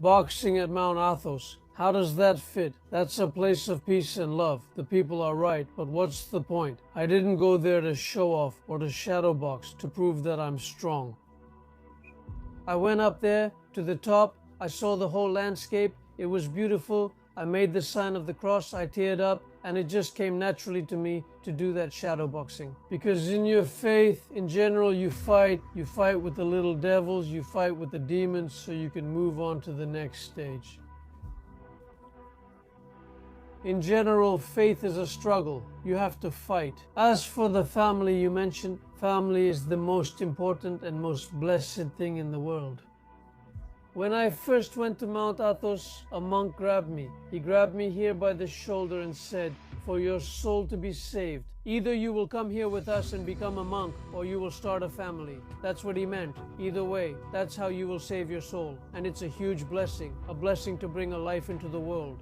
Boxing at Mount Athos. How does that fit? That's a place of peace and love. The people are right, but what's the point? I didn't go there to show off or to shadow box to prove that I'm strong. I went up there to the top. I saw the whole landscape. It was beautiful. I made the sign of the cross. I teared up, and it just came naturally to me to do that shadow boxing. Because in your faith, in general, you fight with the little devils, you fight with the demons so you can move on to the next stage. In general, faith is a struggle. You have to fight. As for the family you mentioned, family is the most important and most blessed thing in the world. When I first went to Mount Athos, a monk grabbed me. He grabbed me here by the shoulder and said, "For your soul to be saved, either you will come here with us and become a monk, or you will start a family." That's what he meant. Either way, that's how you will save your soul. And it's a huge blessing, a blessing to bring a life into the world.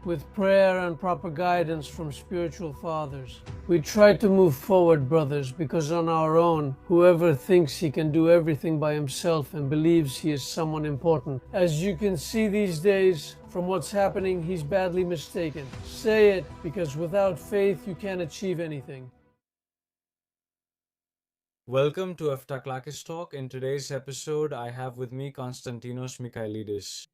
With prayer and proper guidance from spiritual fathers. We try to move forward, brothers, because on our own, whoever thinks he can do everything by himself and believes he is someone important. As you can see these days, from what's happening, he's badly mistaken. Say it, because without faith, you can't achieve anything. Welcome to FtaklakisTalk. In today's episode, I have with me Konstantinos.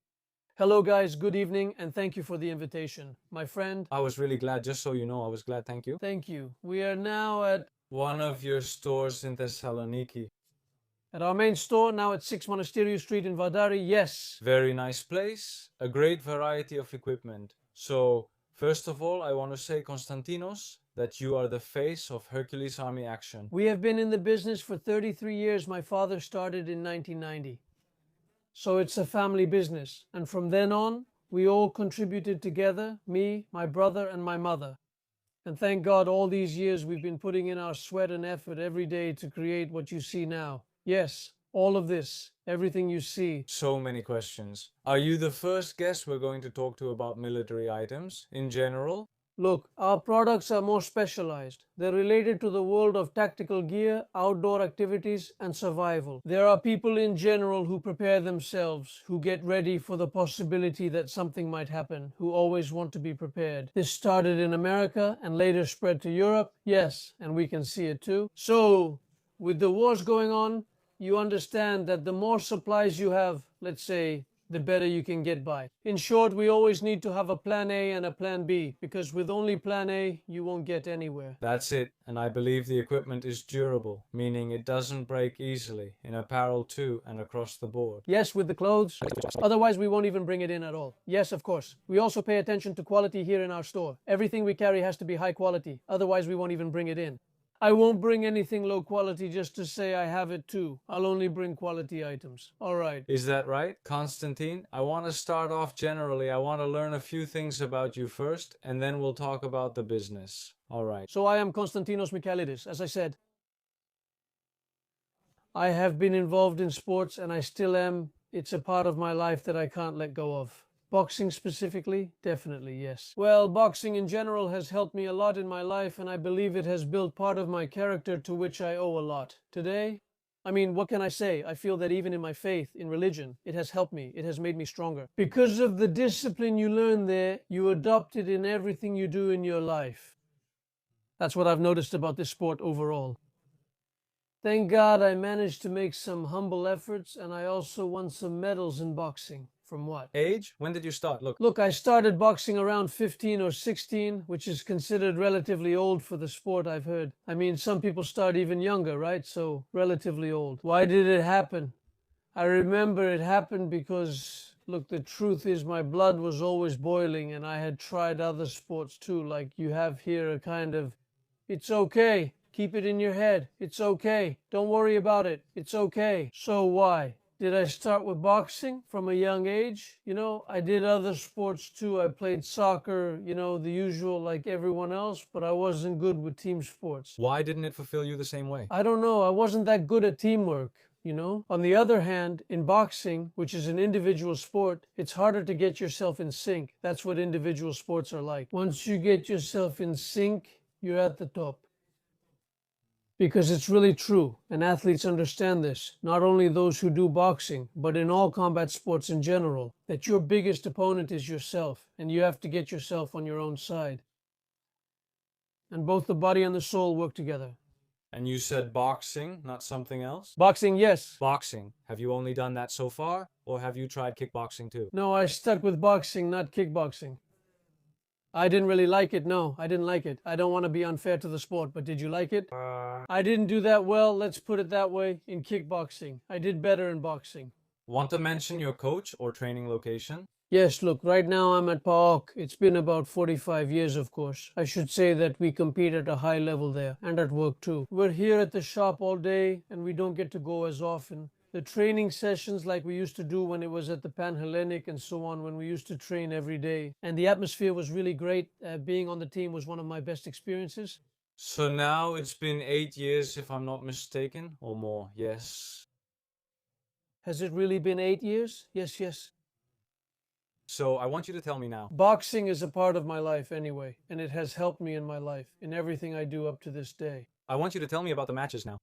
Hello guys, good evening, and thank you for the invitation. My friend, I was really glad, just so you know, I was glad, thank you. thank you. We are now at One of your stores in Thessaloniki. our main store, now at 6 Monasteriou Street in Vardari. Yes. Very nice place, a great variety of equipment. So, first of all, I want to say, Konstantinos, that you are the face of Hercules Army Action. We have been in the business for 33 years. My father started in 1990. So it's a family business. And from then on, we all contributed together, me, my brother, and my mother. And thank God all these years we've been putting in our sweat and effort every day to create what you see now. Yes, all of this, everything you see. So many questions. Are you the first guest we're going to talk to about military items in general? Look, our products are more specialized. They're related to the world of tactical gear, outdoor activities, and survival. There are people in general who prepare themselves, who get ready for the possibility that something might happen, who always want to be prepared. This started in America and later spread to Europe. Yes, and we can see it too. So, with the wars going on, you understand that the more supplies you have, let's say, the better you can get by. In short, we always need to have a plan A and a plan B, because with only plan A, you won't get anywhere. That's it, and I believe the equipment is durable, meaning it doesn't break easily, in apparel too, and across the board. Yes, with the clothes. Otherwise, we won't even bring it in at all. Yes, of course. We also pay attention to quality here in our store. Everything we carry has to be high quality. Otherwise, we won't even bring it in. I won't bring anything low quality just to say I have it too. I'll only bring quality items. All right. Is that right? Konstantin, I want to start off generally. I want to learn a few things about you first, and then we'll talk about the business. All right. So I am Konstantinos Michailidis. As I said, I have been involved in sports and I still am. It's a part of my life that I can't let go of. Boxing specifically? Definitely, yes. Well, boxing in general has helped me a lot in my life, and I believe it has built part of my character to which I owe a lot. Today, what can I say? I feel that even in my faith, in religion, it has helped me. It has made me stronger. Because of the discipline you learn there, you adopt it in everything you do in your life. That's what I've noticed about this sport overall. Thank God I managed to make some humble efforts, and I also won some medals in boxing. From what? Age? When did you start? Look, I started boxing around 15 or 16, which is considered relatively old for the sport, I've heard. Some people start even younger, right? So, relatively old. Why did it happen? I remember it happened because, look, the truth is my blood was always boiling, and I had tried other sports too, like you have here a kind of, it's okay, keep it in your head, it's okay, don't worry about it, it's okay. So why? Did I start with boxing from a young age? I did other sports too. I played soccer, the usual like everyone else, but I wasn't good with team sports. Why didn't it fulfill you the same way? I don't know. I wasn't that good at teamwork, On the other hand, in boxing, which is an individual sport, it's harder to get yourself in sync. That's what individual sports are like. Once you get yourself in sync, you're at the top. Because it's really true, and athletes understand this, not only those who do boxing, but in all combat sports in general, that your biggest opponent is yourself, and you have to get yourself on your own side. And both the body and the soul work together. And you said boxing, not something else? Boxing, yes. Boxing. Have you only done that so far, or have you tried kickboxing too? No, I stuck with boxing, not kickboxing. I didn't really like it, no, I didn't like it. I don't want to be unfair to the sport, but did you like it? I didn't do that well, let's put it that way, in kickboxing. I did better in boxing. Want to mention your coach or training location? Yes, look, right now I'm at PAOK. It's been about 45 years, of course. I should say that we compete at a high level there, and at work too. We're here at the shop all day, and we don't get to go as often. The training sessions like we used to do when it was at the Pan-Hellenic and so on, when we used to train every day. And the atmosphere was really great. Being on the team was one of my best experiences. So now it's been 8 years, if I'm not mistaken, or more, yes. Has it really been 8 years? Yes, yes. So I want you to tell me now. Boxing is a part of my life anyway, and it has helped me in my life, in everything I do up to this day. I want you to tell me about the matches now.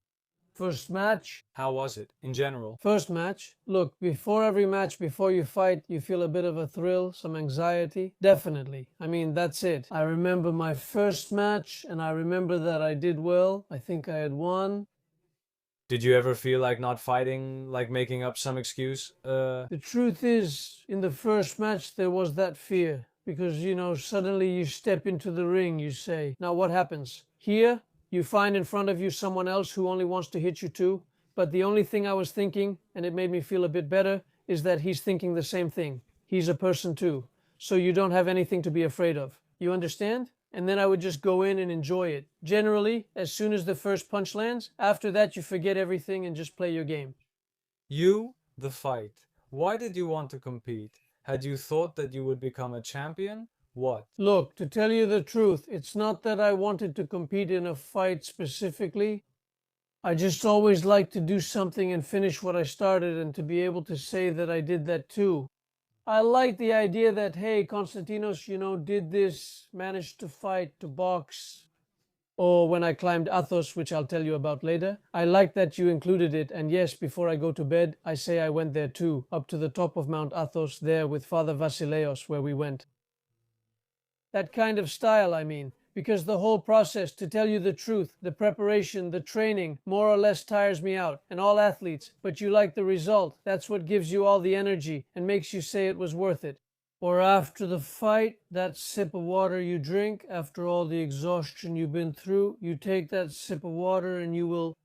First match. How was it, in general? First match. Look, before every match, before you fight, you feel a bit of a thrill, some anxiety. Definitely. I mean, that's it. I remember my first match, and I remember that I did well. I think I had won. Did you ever feel like not fighting, like making up some excuse? The truth is, in the first match, there was that fear. Because, suddenly you step into the ring, you say. Now what happens? Here, you find in front of you someone else who only wants to hit you too. But the only thing I was thinking, and it made me feel a bit better, is that he's thinking the same thing. He's a person too. So you don't have anything to be afraid of. You understand? And then I would just go in and enjoy it. Generally, as soon as the first punch lands, after that you forget everything and just play your game. You, the fight. Why did you want to compete? Had you thought that you would become a champion? What? Look, to tell you the truth, it's not that I wanted to compete in a fight specifically. I just always liked to do something and finish what I started, and to be able to say that I did that too. I like the idea that, hey, Konstantinos, did this, managed to fight, to box. Or when I climbed Athos, which I'll tell you about later. I like that you included it, and yes, before I go to bed, I say I went there too, up to the top of Mount Athos there with Father Vasileios, where we went. That kind of style, I mean. Because the whole process, to tell you the truth, the preparation, the training, more or less tires me out, and all athletes, but you like the result. That's what gives you all the energy and makes you say it was worth it. Or after the fight, that sip of water you drink, after all the exhaustion you've been through, you take that sip of water and you will...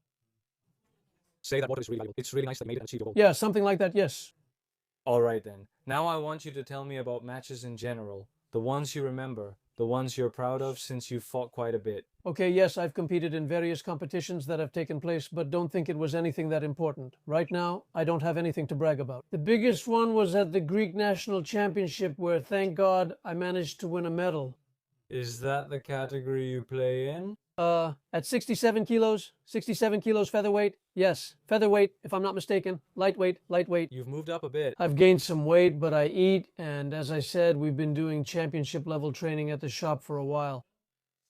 Say that water is really valuable. It's really nice that made it achievable. Yeah, something like that, yes. Alright then. Now I want you to tell me about matches in general. The ones you remember. The ones you're proud of since you've fought quite a bit. Okay, yes, I've competed in various competitions that have taken place, but don't think it was anything that important. Right now, I don't have anything to brag about. The biggest one was at the Greek National Championship where, thank God, I managed to win a medal. Is that the category you play in? At 67 kilos featherweight. Yes, featherweight, if I'm not mistaken. Lightweight. You've moved up a bit. I've gained some weight, but I eat, and as I said, we've been doing championship level training at the shop for a while.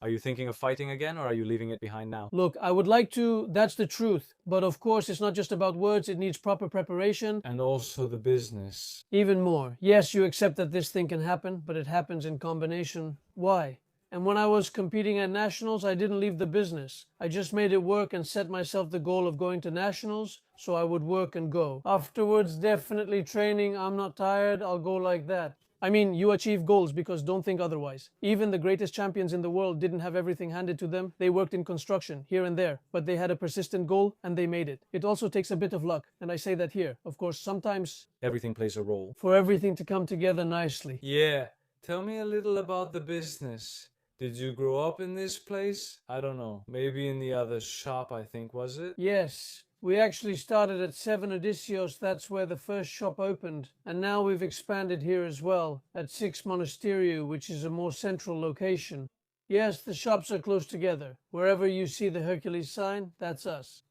Are you thinking of fighting again, or are you leaving it behind now? Look, I would like to, that's the truth. But of course, it's not just about words, it needs proper preparation. And also the business. Even more. Yes, you accept that this thing can happen, but it happens in combination. Why? And when I was competing at nationals, I didn't leave the business. I just made it work and set myself the goal of going to nationals, so I would work and go. Afterwards, definitely training. I'm not tired, I'll go like that. I mean, you achieve goals because don't think otherwise. Even the greatest champions in the world didn't have everything handed to them. They worked in construction, here and there, but they had a persistent goal and they made it. It also takes a bit of luck, and I say that here. Of course, sometimes everything plays a role. For everything to come together nicely. Yeah. Tell me a little about the business. Did you grow up in this place? I don't know. Maybe in the other shop, I think, was it? Yes. We actually started at 7 Odysseos, that's where the first shop opened. And now we've expanded here as well, at 6 Monasteriou, which is a more central location. Yes, the shops are close together. Wherever you see the Hercules sign, that's us.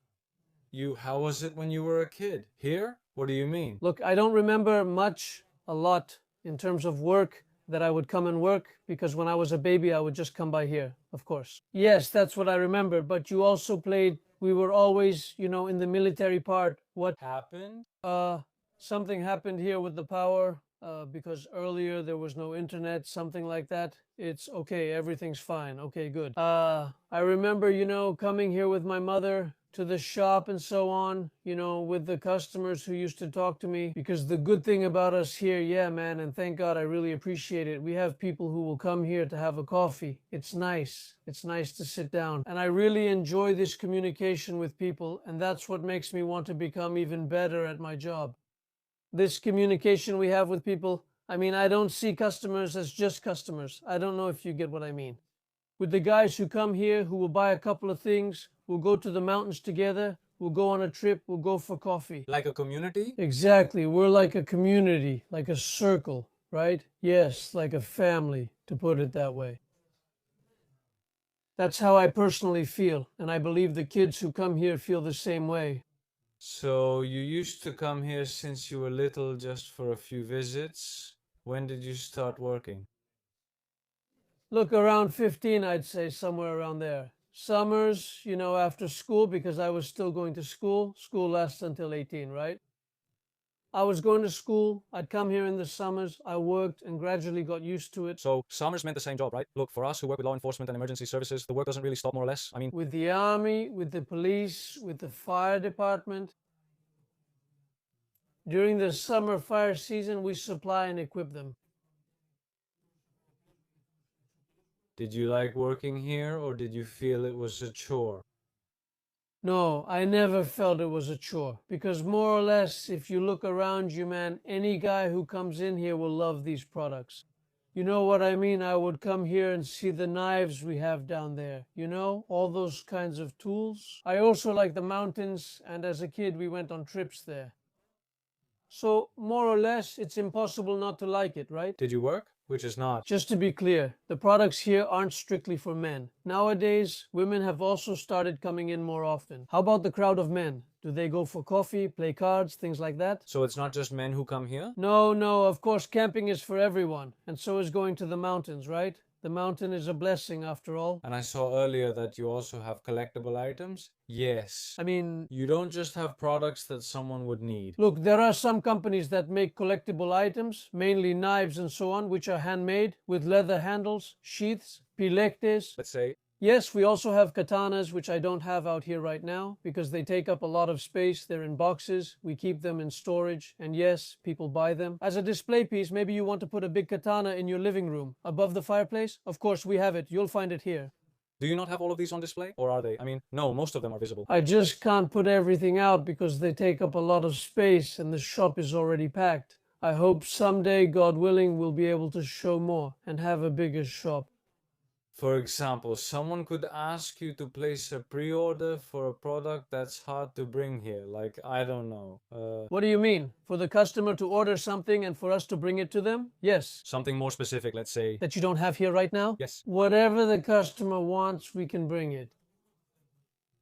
How was it when you were a kid? Here? What do you mean? Look, I don't remember much, a lot, in terms of work. that I would come and work, because when I was a baby, I would just come by here, of course. Yes, that's what I remember, but you also played, we were always, in the military part. What Happened? something happened here with the power, because earlier there was no internet, something like that. It's okay, everything's fine. Okay, good. I remember, coming here with my mother to the shop and so on, with the customers who used to talk to me. Because the good thing about us here, yeah, man, and thank God, I really appreciate it. We have people who will come here to have a coffee. It's nice. It's nice to sit down. And I really enjoy this communication with people, and that's what makes me want to become even better at my job. This communication we have with people, I mean, I don't see customers as just customers. I don't know if you get what I mean. With the guys who come here, who will buy a couple of things, we'll go to the mountains together, we'll go on a trip, we'll go for coffee. Like a community? Exactly. We're like a community, like a circle, right? Yes, like a family, to put it that way. That's how I personally feel, and I believe the kids who come here feel the same way. So you used to come here since you were little, just for a few visits. When did you start working? Look, around 15, I'd say, somewhere around there. Summers, after school, because I was still going to school. School lasts until 18, right? I was going to school, I'd come here in the summers, I worked and gradually got used to it. So summers meant the same job, right? Look, for us who work with law enforcement and emergency services, the work doesn't really stop, more or less. I mean, With the army, with the police, with the fire department. During the summer fire season, we supply and equip them. did you like working here, or did you feel it was a chore? No, I never felt it was a chore, because more or less, if you look around you, man, any guy who comes in here will love these products. You know what I mean? I would come here and see the knives we have down there, all those kinds of tools. I also like the mountains, and as a kid, we went on trips there. So, more or less, it's impossible not to like it, right? Did you work? Which is not. Just to be clear, the products here aren't strictly for men. Nowadays, women have also started coming in more often. How about the crowd of men? Do they go for coffee, play cards, things like that? So it's not just men who come here? No, of course camping is for everyone, and so is going to the mountains, right? The mountain is a blessing after all. And I saw earlier that you also have collectible items? Yes. I mean, You don't just have products that someone would need. look, there are some companies that make collectible items, mainly knives and so on, which are handmade with leather handles, sheaths, pilectes. Let's say. Yes, we also have katanas, which I don't have out here right now because they take up a lot of space. They're in boxes. We keep them in storage. And yes, people buy them. As a display piece, maybe you want to put a big katana in your living room above the fireplace. Of course, we have it. You'll find it here. Do you not have all of these on display? Or are they? I mean, no, most of them are visible. I just can't put everything out because they take up a lot of space and the shop is already packed. I hope someday, God willing, we'll be able to show more and have a bigger shop. For example, someone could ask you to place a pre-order for a product that's hard to bring here. Like, I don't know. What do you mean? For the customer to order something and for us to bring it to them? Yes. Something more specific, let's say. That you don't have here right now? Yes. Whatever the customer wants, we can bring it.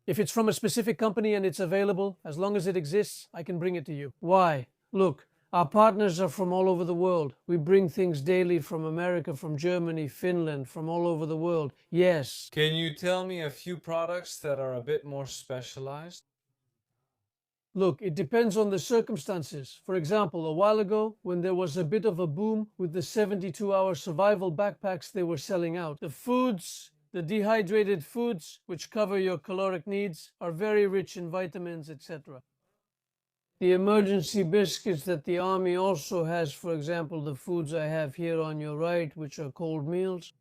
If it's from a specific company and it's available, as long as it exists, I can bring it to you. Why? Look, our partners are from all over the world. We bring things daily from America, from Germany, Finland, from all over the world. Yes. Can you tell me a few products that are a bit more specialized? Look, it depends on the circumstances. For example, a while ago, when there was a bit of a boom with the 72-hour survival backpacks they were selling out, the dehydrated foods, which cover your caloric needs, are very rich in vitamins, etc. The emergency biscuits that the army also has, for example, the foods I have here on your right, which are cold meals,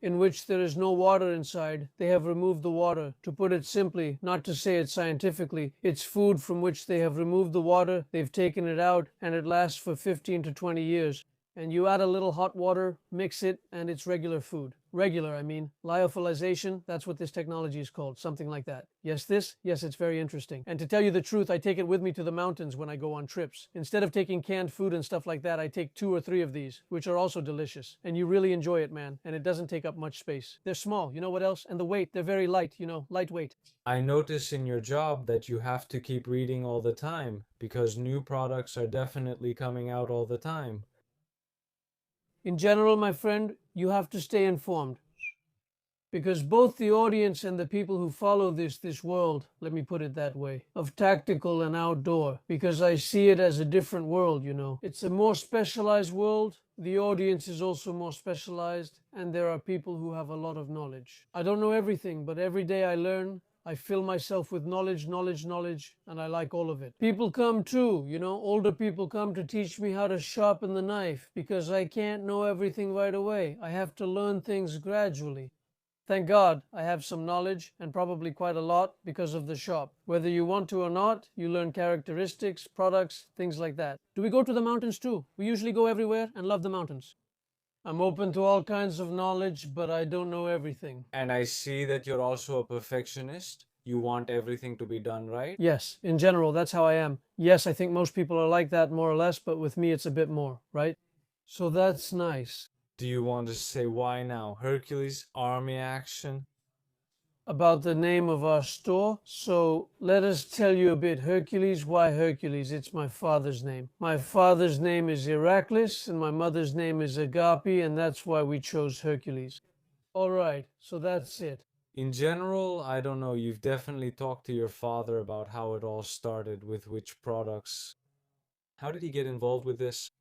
in which there is no water inside. They have removed the water. To put it simply, not to say it scientifically, it's food from which they have removed the water, they've taken it out, and it lasts for 15 to 20 years. and you add a little hot water, mix it, and it's regular food. Regular, I mean. Lyophilization, that's what this technology is called, something like that. Yes, this? Yes, it's very interesting. And to tell you the truth, I take it with me to the mountains when I go on trips. Instead of taking canned food and stuff like that, I take 2 or 3 of these, which are also delicious. And you really enjoy it, man, and it doesn't take up much space. They're small, you know what else? And the weight, they're very light, lightweight. I notice in your job that you have to keep reading all the time because new products are definitely coming out all the time. In general, my friend, you have to stay informed. Because both the audience and the people who follow this world, let me put it that way, of tactical and outdoor, because I see it as a different world, It's a more specialized world. The audience is also more specialized, and there are people who have a lot of knowledge. I don't know everything, but every day I learn. I fill myself with knowledge, and I like all of it. People come too, older people come to teach me how to sharpen the knife, because I can't know everything right away. I have to learn things gradually. Thank God I have some knowledge, and probably quite a lot, because of the shop. Whether you want to or not, you learn characteristics, products, things like that. Do we go to the mountains too? We usually go everywhere and love the mountains. I'm open to all kinds of knowledge, but I don't know everything. And I see that you're also a perfectionist. You want everything to be done right? Yes, in general, that's how I am. Yes, I think most people are like that more or less, but with me it's a bit more, right? So that's nice. Do you want to say why now? Hercules Army Action? About the name of our store. So let us tell you a bit. Hercules, why Hercules? It's my father's name. My father's name is Heracles, and my mother's name is Agape, and that's why we chose Hercules. All right, so that's it. In general, I don't know, you've definitely talked to your father about how it all started, with which products. How did he get involved with this?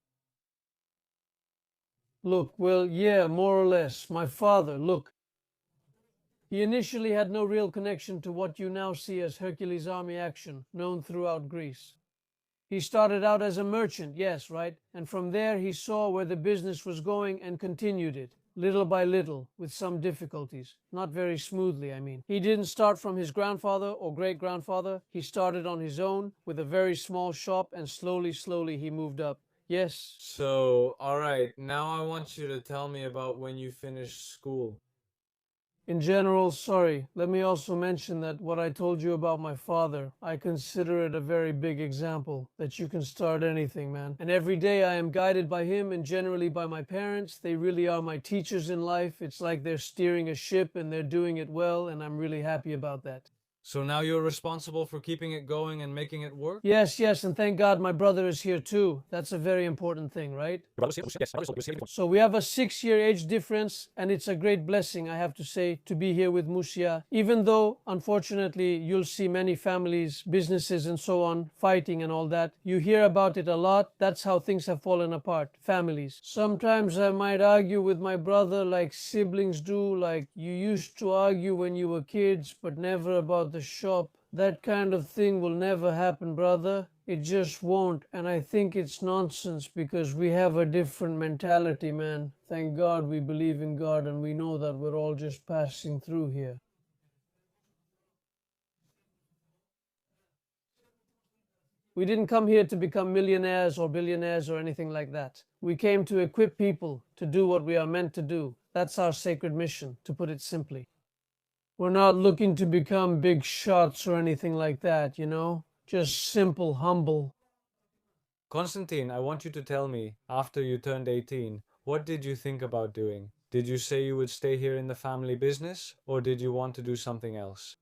Look, well, yeah, more or less. My father, look. He initially had no real connection to what you now see as Hercules Army Action, known throughout Greece. He started out as a merchant, yes, right? And from there he saw where the business was going and continued it, little by little, with some difficulties. Not very smoothly, I mean. He didn't start from his grandfather or great-grandfather. He started on his own with a very small shop, and slowly he moved up. Yes. So, alright, now I want you to tell me about when you finished school. In general, sorry, let me also mention that what I told you about my father, I consider it a very big example, that you can start anything, man. And every day I am guided by him and generally by my parents. They really are my teachers in life. It's like they're steering a ship and they're doing it well, and I'm really happy about that. So now you're responsible for keeping it going and making it work? Yes, and thank God my brother is here too. That's a very important thing, right? So we have a 6-year age difference, and it's a great blessing, I have to say, to be here with Musia. Even though, unfortunately, you'll see many families, businesses and so on, fighting and all that. You hear about it a lot. That's how things have fallen apart. Families. Sometimes I might argue with my brother like siblings do, like you used to argue when you were kids, but never about the shop. That kind of thing will never happen, brother. It just won't, and I think it's nonsense because we have a different mentality, man. Thank God we believe in God and we know that we're all just passing through here. We didn't come here to become millionaires or billionaires or anything like that. We came to equip people to do what we are meant to do. That's our sacred mission, to put it simply. We're not looking to become big shots or anything like that, Just simple, humble. Konstantin, I want you to tell me, after you turned 18, what did you think about doing? Did you say you would stay here in the family business, or did you want to do something else?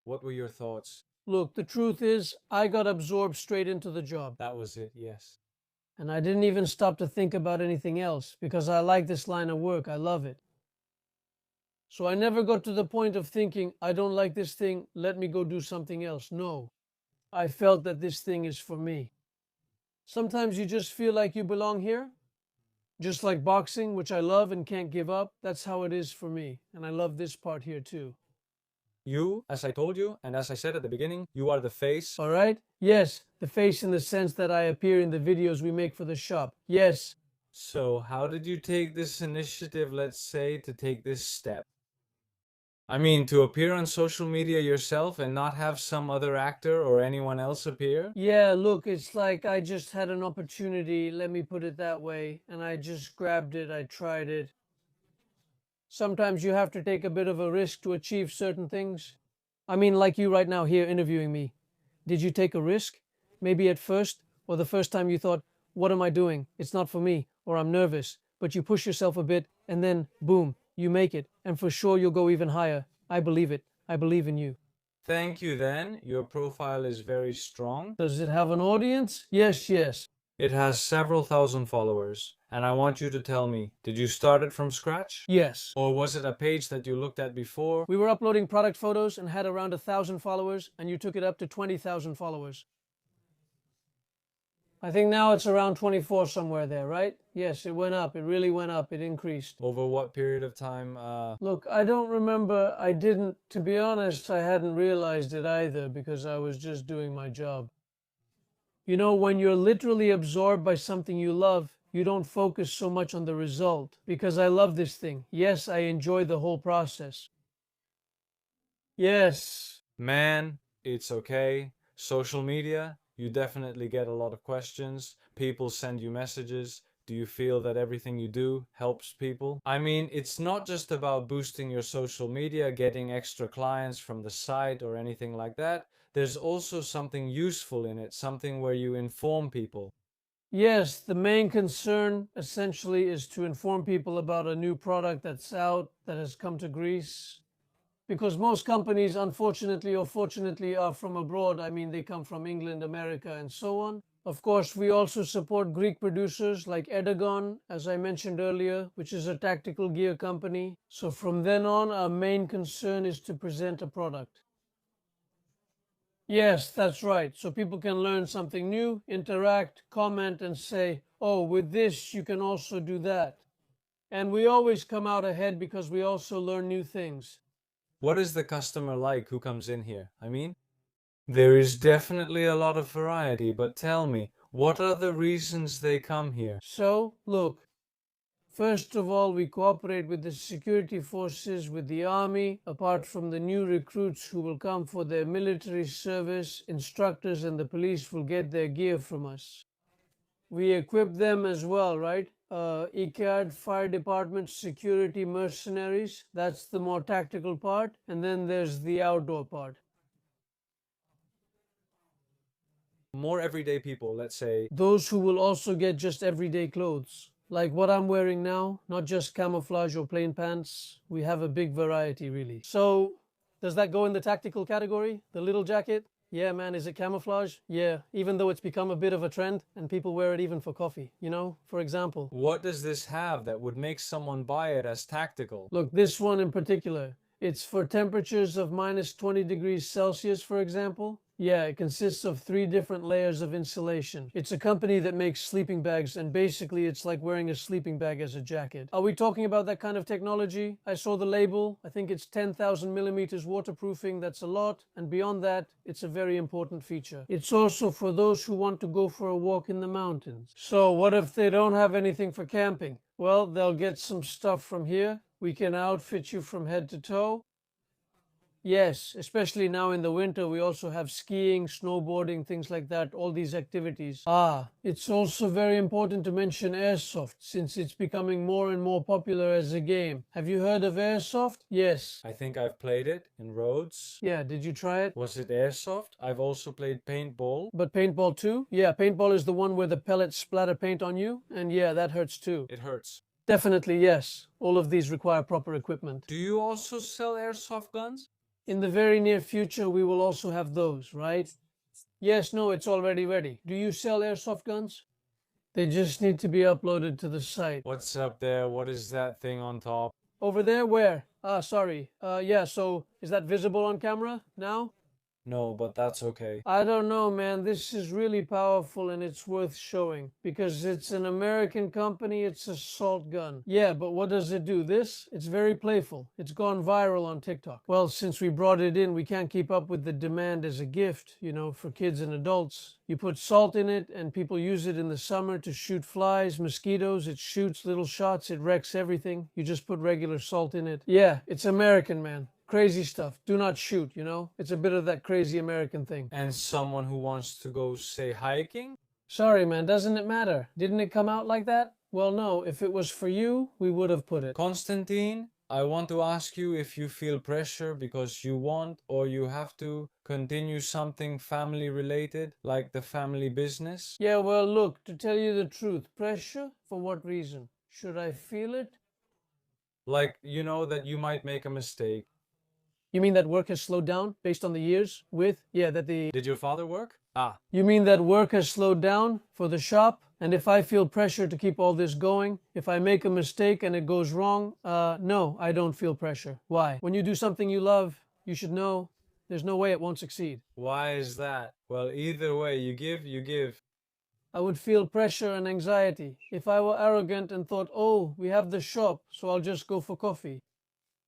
What were your thoughts? Look, the truth is, I got absorbed straight into the job. That was it, yes. And I didn't even stop to think about anything else, because I like this line of work, I love it. So I never got to the point of thinking, I don't like this thing, let me go do something else. No. I felt that this thing is for me. Sometimes you just feel like you belong here. Just like boxing, which I love and can't give up. That's how it is for me. And I love this part here too. You, as I told you, and as I said at the beginning, you are the face. All right? Yes, the face in the sense that I appear in the videos we make for the shop. Yes. So how did you take this initiative, let's say, to take this step? I mean, to appear on social media yourself and not have some other actor or anyone else appear? Yeah, look, it's like I just had an opportunity, let me put it that way, and I just grabbed it, I tried it. Sometimes you have to take a bit of a risk to achieve certain things. I mean, like you right now here interviewing me. Did you take a risk? Maybe at first, or the first time you thought, what am I doing? It's not for me, or I'm nervous. But you push yourself a bit, and then, boom, you make it. And for sure, you'll go even higher. I believe it. I believe in you. Thank you then. Your profile is very strong. Does it have an audience? Yes, yes. It has several thousand followers. And I want you to tell me, did you start it from scratch? Yes. Or was it a page that you looked at before? We were uploading product photos and had around 1,000 followers, and you took it up to 20,000 followers. I think now it's around 24 somewhere there, right? Yes, it went up. It really went up. It increased. Over what period of time? Look, I don't remember. I didn't, to be honest, I hadn't realized it either because I was just doing my job. You know, when you're literally absorbed by something you love, you don't focus so much on the result because I love this thing. Yes, I enjoy the whole process. Yes. Man, it's okay. Social media, you definitely get a lot of questions. People send you messages. Do you feel that everything you do helps people? I mean, it's not just about boosting your social media, getting extra clients from the site or anything like that. There's also something useful in it, something where you inform people. Yes, the main concern essentially is to inform people about a new product that's out, that has come to Greece. Because most companies, unfortunately or fortunately, are from abroad. I mean, they come from England, America, and so on. Of course, we also support Greek producers like Edagon, as I mentioned earlier, which is a tactical gear company. So from then on, our main concern is to present a product. Yes, that's right. So people can learn something new, interact, comment, and say, oh, with this, you can also do that. And we always come out ahead because we also learn new things. What is the customer like who comes in here? I mean, there is definitely a lot of variety, but tell me, what are the reasons they come here? So, look, first of all, we cooperate with the security forces, with the army, apart from the new recruits who will come for their military service, instructors and the police will get their gear from us. We equip them as well, right? ICAD, fire department, security, mercenaries, that's the more tactical part. And then there's the outdoor part. More everyday people, let's say. Those who will also get just everyday clothes. Like what I'm wearing now, not just camouflage or plain pants. We have a big variety, really. So, does that go in the tactical category? The little jacket? Yeah, man, is it camouflage? Yeah, even though it's become a bit of a trend and people wear it even for coffee, you know, for example. What does this have that would make someone buy it as tactical? Look, this one in particular, it's for temperatures of minus 20 degrees Celsius, for example. Yeah, it consists of 3 different layers of insulation. It's a company that makes sleeping bags, and basically it's like wearing a sleeping bag as a jacket. Are we talking about that kind of technology? I saw the label. I think it's 10,000 millimeters waterproofing. That's a lot. And beyond that, it's a very important feature. It's also for those who want to go for a walk in the mountains. So what if they don't have anything for camping? Well, they'll get some stuff from here. We can outfit you from head to toe. Yes, especially now in the winter, we also have skiing, snowboarding, things like that, all these activities. It's also very important to mention Airsoft, since it's becoming more and more popular as a game. Have you heard of Airsoft? Yes. I think I've played it in Rhodes. Yeah, did you try it? Was it Airsoft? I've also played paintball. But paintball too? Yeah, paintball is the one where the pellets splatter paint on you, and yeah, that hurts too. It hurts. Definitely, yes. All of these require proper equipment. Do you also sell airsoft guns? In the very near future, we will also have those, right? Yes, no, it's already ready. Do you sell airsoft guns? They just need to be uploaded to the site. What's up there? What is that thing on top? Over there? Where? Sorry. Yeah, so is that visible on camera now? No, but that's okay. I don't know, man. This is really powerful and it's worth showing because it's an American company. It's a salt gun. Yeah, but what does it do? This? It's very playful. It's gone viral on TikTok. Well, since we brought it in, we can't keep up with the demand as a gift, you know, for kids and adults. You put salt in it and people use it in the summer to shoot flies, mosquitoes. It shoots little shots. It wrecks everything. You just put regular salt in it. Yeah, it's American, man. Crazy stuff. Do not shoot, you know? It's a bit of that crazy American thing. And someone who wants to go, say, hiking? Sorry, man, doesn't it matter? Didn't it come out like that? Well, no, if it was for you, we would have put it. Konstantin, I want to ask you if you feel pressure because you want or you have to continue something family related, like the family business? Yeah, well, look, to tell you the truth, pressure? For what reason? Should I feel it? Like, you know that you might make a mistake. You mean that work has slowed down based on the years Did your father work? Ah. You mean that work has slowed down for the shop? And if I feel pressure to keep all this going, if I make a mistake and it goes wrong, no, I don't feel pressure. Why? When you do something you love, you should know there's no way it won't succeed. Why is that? Well, either way, you give, you give. I would feel pressure and anxiety if I were arrogant and thought, oh, we have the shop, so I'll just go for coffee.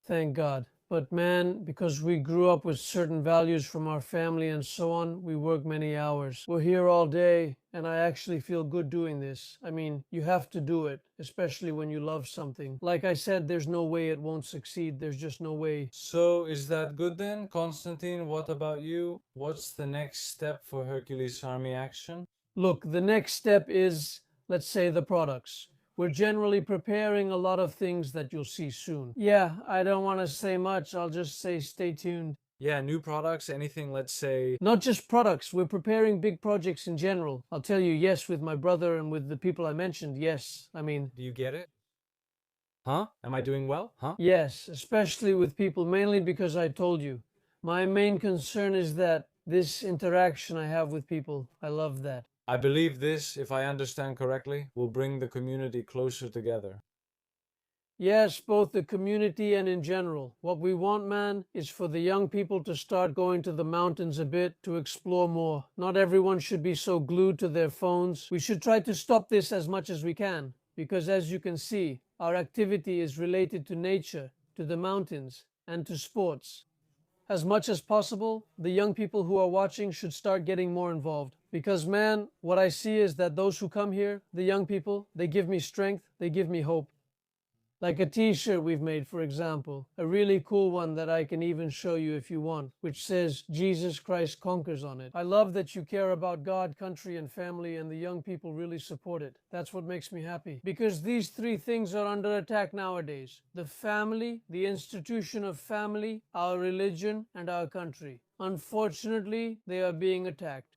Thank God. But man, because we grew up with certain values from our family and so on, we work many hours. We're here all day, and I actually feel good doing this. I mean, you have to do it, especially when you love something. Like I said, there's no way it won't succeed. There's just no way. So, is that good then? Konstantin, what about you? What's the next step for Hercules Army action? Look, the next step is, let's say, the products. We're generally preparing a lot of things that you'll see soon. Yeah, I don't want to say much. I'll just say stay tuned. Yeah, new products, anything, let's say... Not just products. We're preparing big projects in general. I'll tell you, yes, with my brother and with the people I mentioned, yes. I mean... Do you get it? Huh? Am I doing well? Huh? Yes, especially with people, mainly because I told you. My main concern is that this interaction I have with people, I love that. I believe this, if I understand correctly, will bring the community closer together. Yes, both the community and in general. What we want, man, is for the young people to start going to the mountains a bit, to explore more. Not everyone should be so glued to their phones. We should try to stop this as much as we can, because as you can see, our activity is related to nature, to the mountains, and to sports. As much as possible, the young people who are watching should start getting more involved. Because, man, what I see is that those who come here, the young people, they give me strength, they give me hope. Like a t-shirt we've made, for example, a really cool one that I can even show you if you want, which says Jesus Christ conquers on it. I love that you care about God, country, and family, and the young people really support it. That's what makes me happy. Because these three things are under attack nowadays. The family, the institution of family, our religion, and our country. Unfortunately, they are being attacked.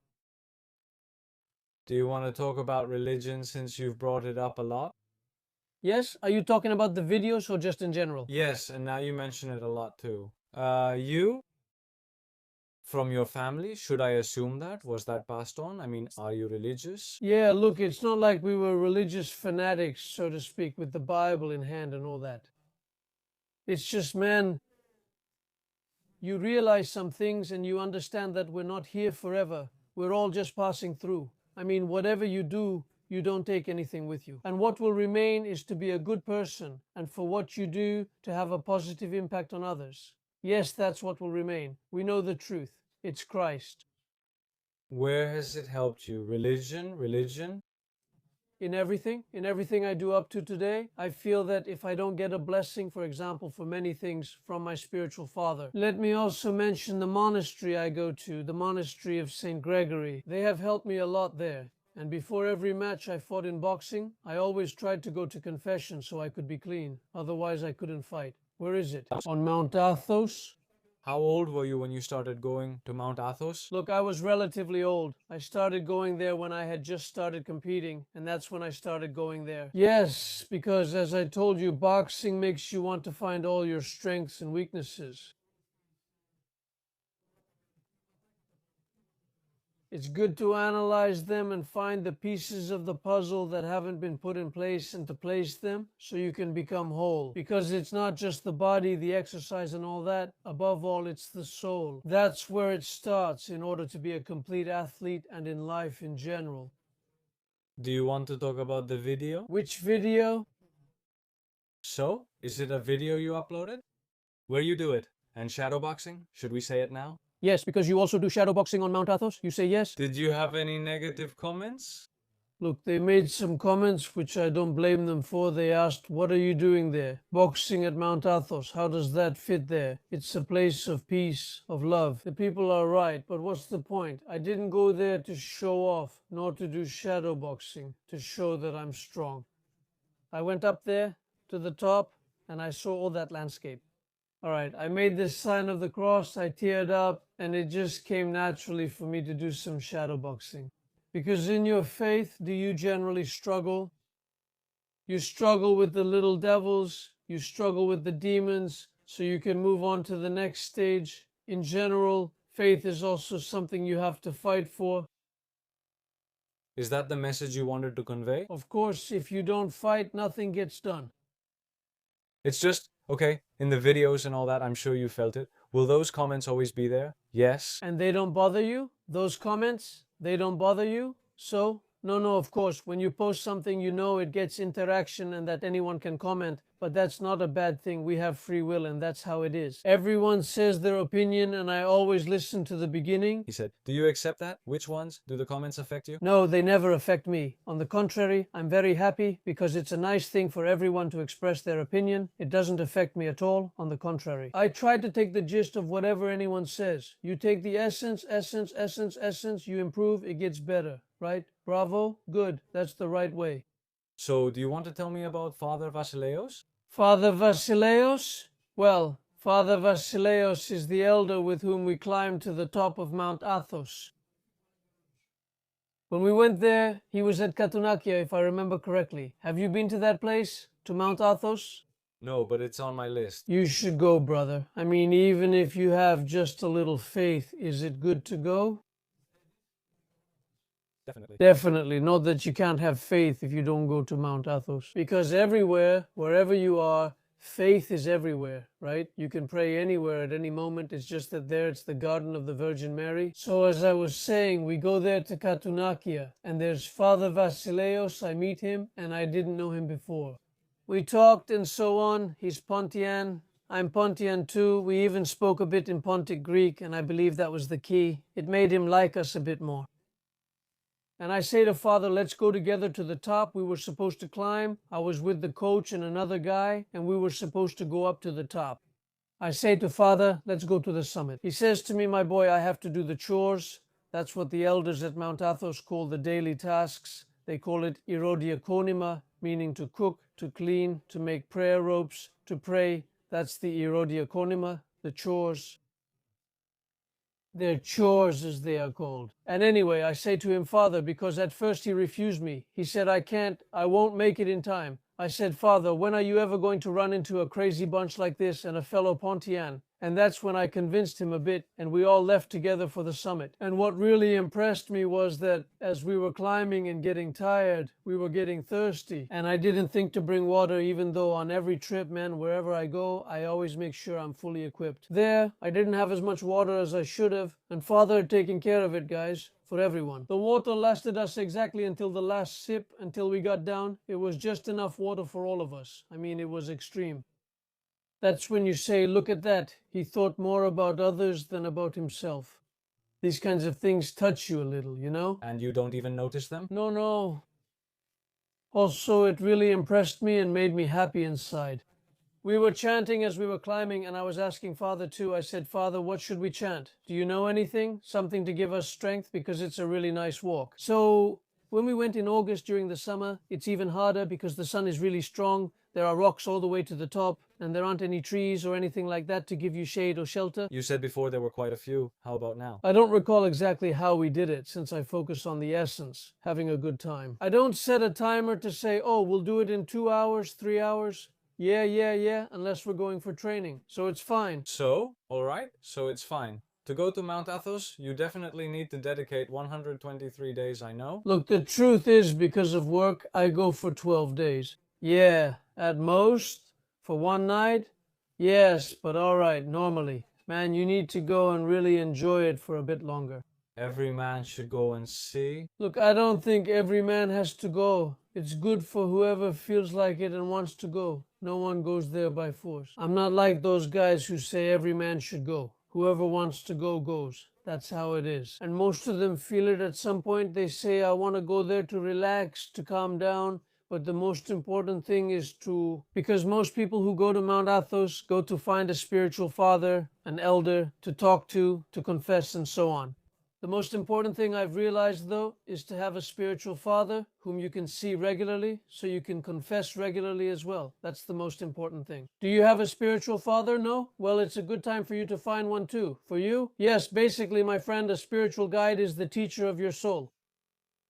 Do you want to talk about religion since you've brought it up a lot? Yes? Are you talking about the videos or just in general? Yes, and now you mention it a lot too. You? From your family? Should I assume that? Was that passed on? I mean, are you religious? Yeah, look, it's not like we were religious fanatics, so to speak, with the Bible in hand and all that. It's just, man, you realize some things and you understand that we're not here forever. We're all just passing through. I mean, whatever you do, you don't take anything with you. And what will remain is to be a good person, and for what you do, to have a positive impact on others. Yes, that's what will remain. We know the truth. It's Christ. Where has it helped you? Religion? In everything I do up to today, I feel that if I don't get a blessing, for example, for many things from my spiritual father. Let me also mention the monastery I go to, the monastery of St. Gregory. They have helped me a lot there. And before every match I fought in boxing, I always tried to go to confession so I could be clean. Otherwise, I couldn't fight. Where is it? On Mount Athos? How old were you when you started going to Mount Athos? Look, I was relatively old. I started going there when I had just started competing, and that's when I started going there. Yes, because as I told you, boxing makes you want to find all your strengths and weaknesses. It's good to analyze them and find the pieces of the puzzle that haven't been put in place and to place them so you can become whole. Because it's not just the body, the exercise and all that. Above all, it's the soul. That's where it starts in order to be a complete athlete and in life in general. Do you want to talk about the video? Which video? So, is it a video you uploaded? Where you do it? And shadowboxing? Should we say it now? Yes, because you also do shadowboxing on Mount Athos. You say yes? Did you have any negative comments? Look, they made some comments which I don't blame them for. They asked, what are you doing there? Boxing at Mount Athos, how does that fit there? It's a place of peace, of love. The people are right, but what's the point? I didn't go there to show off, nor to do shadow boxing, to show that I'm strong. I went up there to the top and I saw all that landscape. All right, I made this sign of the cross, I teared up, and it just came naturally for me to do some shadow boxing. Because in your faith, do you generally struggle? You struggle with the little devils, you struggle with the demons, so you can move on to the next stage. In general, faith is also something you have to fight for. Is that the message you wanted to convey? Of course, if you don't fight, nothing gets done. It's just, okay, in the videos and all that, I'm sure you felt it. Will those comments always be there? Yes. And they don't bother you? Those comments? They don't bother you? So? No, of course, when you post something, you know it gets interaction and that anyone can comment, but that's not a bad thing. We have free will and that's how it is. Everyone says their opinion and I always listen to the beginning. He said, do you accept that? Which ones? Do the comments affect you? No, they never affect me. On the contrary, I'm very happy because it's a nice thing for everyone to express their opinion. It doesn't affect me at all. On the contrary. I try to take the gist of whatever anyone says. You take the essence, you improve, it gets better. Right? Bravo? Good. That's the right way. So, do you want to tell me about Father Vasileios? Father Vasileios? Well, Father Vasileios is the elder with whom we climbed to the top of Mount Athos. When we went there, he was at Katunakia, if I remember correctly. Have you been to that place? To Mount Athos? No, but it's on my list. You should go, brother. I mean, even if you have just a little faith, is it good to go? Definitely. Not that you can't have faith if you don't go to Mount Athos. Because everywhere, wherever you are, faith is everywhere, right? You can pray anywhere at any moment. It's just that there it's the Garden of the Virgin Mary. So as I was saying, we go there to Katunakia, and there's Father Vasileios. I meet him, and I didn't know him before. We talked and so on. He's Pontian. I'm Pontian too. We even spoke a bit in Pontic Greek, and I believe that was the key. It made him like us a bit more. And I say to Father, let's go together to the top. We were supposed to climb. I was with the coach and another guy, and we were supposed to go up to the top. I say to Father, let's go to the summit. He says to me, my boy, I have to do the chores. That's what the elders at Mount Athos call the daily tasks. They call it irodiakonima, meaning to cook, to clean, to make prayer ropes, to pray. That's the irodiakonima, the chores. They're chores, as they are called. And anyway, I say to him, Father, because at first he refused me. He said, I won't make it in time. I said, Father, when are you ever going to run into a crazy bunch like this and a fellow Pontian? And that's when I convinced him a bit, and we all left together for the summit. And what really impressed me was that as we were climbing and getting tired, we were getting thirsty. And I didn't think to bring water, even though on every trip, man, wherever I go, I always make sure I'm fully equipped. There, I didn't have as much water as I should have, and Father had taken care of it, guys. For everyone. The water lasted us exactly until the last sip, until we got down. It was just enough water for all of us. I mean, it was extreme. That's when you say, look at that. He thought more about others than about himself. These kinds of things touch you a little, you know? And you don't even notice them? No. Also, it really impressed me and made me happy inside. We were chanting as we were climbing, and I was asking Father too. I said, Father, what should we chant? Do you know anything? Something to give us strength, because it's a really nice walk. So when we went in August during the summer, it's even harder because the sun is really strong. There are rocks all the way to the top, and there aren't any trees or anything like that to give you shade or shelter. You said before there were quite a few. How about now? I don't recall exactly how we did it, since I focus on the essence, having a good time. I don't set a timer to say, oh, we'll do it in 2 hours, 3 hours. Yeah, unless we're going for training. So it's fine. So, alright, so it's fine. To go to Mount Athos, you definitely need to dedicate 123 days, I know. Look, the truth is, because of work, I go for 12 days. Yeah, at most, for one night? Yes, but alright, normally. Man, you need to go and really enjoy it for a bit longer. Every man should go and see. Look, I don't think every man has to go. It's good for whoever feels like it and wants to go. No one goes there by force. I'm not like those guys who say every man should go. Whoever wants to go, goes. That's how it is. And most of them feel it at some point. They say, I want to go there to relax, to calm down. But the most important thing is because most people who go to Mount Athos go to find a spiritual father, an elder, to talk to confess, and so on. The most important thing I've realized, though, is to have a spiritual father whom you can see regularly, so you can confess regularly as well. That's the most important thing. Do you have a spiritual father? No? Well, it's a good time for you to find one too. For you? Yes, basically, my friend, a spiritual guide is the teacher of your soul.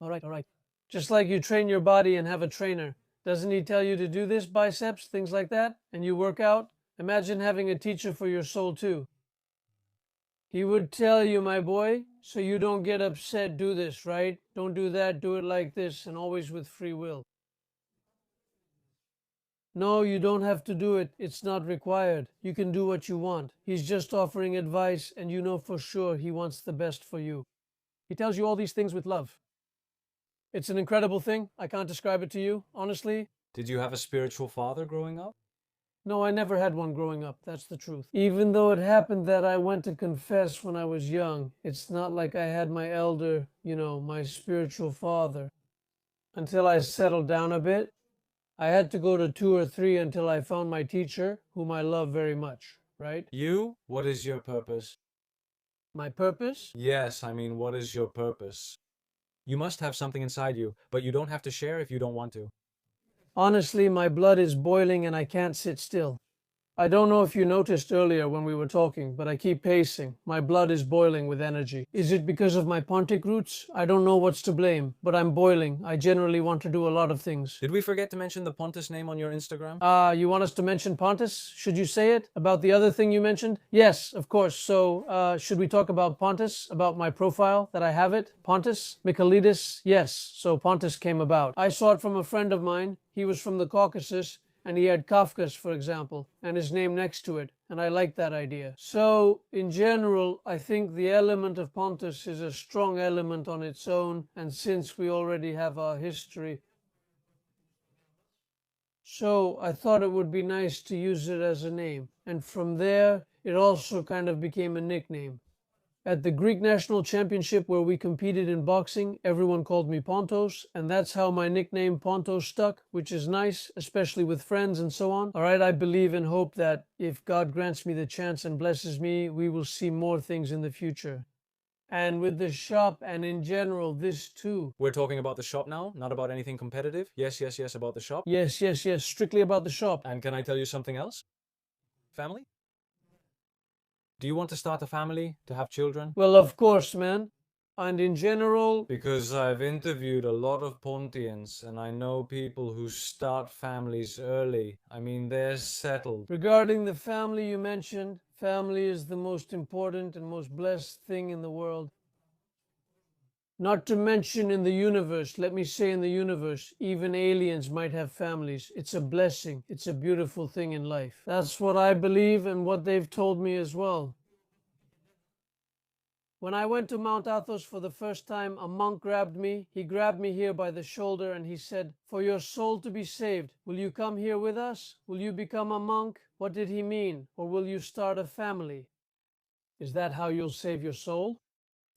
All right. Just like you train your body and have a trainer. Doesn't he tell you to do this, biceps, things like that? And you work out? Imagine having a teacher for your soul too. He would tell you, my boy, so you don't get upset, do this, right? Don't do that, do it like this, and always with free will. No, you don't have to do it. It's not required. You can do what you want. He's just offering advice, and you know for sure he wants the best for you. He tells you all these things with love. It's an incredible thing. I can't describe it to you, honestly. Did you have a spiritual father growing up? No, I never had one growing up. That's the truth. Even though it happened that I went to confess when I was young, it's not like I had my elder, my spiritual father. Until I settled down a bit, I had to go to 2 or 3 until I found my teacher, whom I love very much, right? You? What is your purpose? My purpose? Yes, what is your purpose? You must have something inside you, but you don't have to share if you don't want to. Honestly, my blood is boiling and I can't sit still. I don't know if you noticed earlier when we were talking, but I keep pacing. My blood is boiling with energy. Is it because of my Pontic roots? I don't know what's to blame, but I'm boiling. I generally want to do a lot of things. Did we forget to mention the Pontus name on your Instagram? You want us to mention Pontus? Should you say it? About the other thing you mentioned? Yes, of course. So, should we talk about Pontus? About my profile, that I have it? Pontus? Michaelides? Yes. So Pontus came about. I saw it from a friend of mine. He was from the Caucasus. And he had Kafkas, for example, and his name next to it, and I like that idea. So, in general, I think the element of Pontus is a strong element on its own, and since we already have our history, so I thought it would be nice to use it as a name, and from there, it also kind of became a nickname. At the Greek National Championship where we competed in boxing, everyone called me Pontos, and that's how my nickname Pontos stuck, which is nice, especially with friends and so on. All right, I believe and hope that if God grants me the chance and blesses me, we will see more things in the future. And with the shop and in general, this too. We're talking about the shop now, not about anything competitive? Yes, about the shop? Yes, strictly about the shop. And can I tell you something else? Family? Do you want to start a family, to have children? Well, of course, man. And in general... Because I've interviewed a lot of Pontians, and I know people who start families early. They're settled. Regarding the family you mentioned, family is the most important and most blessed thing in the world. Not to mention in the universe, let me say in the universe, even aliens might have families. It's a blessing. It's a beautiful thing in life. That's what I believe and what they've told me as well. When I went to Mount Athos for the first time, a monk grabbed me. He grabbed me here by the shoulder and he said, "For your soul to be saved, will you come here with us? Will you become a monk?" What did he mean? Or will you start a family? Is that how you'll save your soul?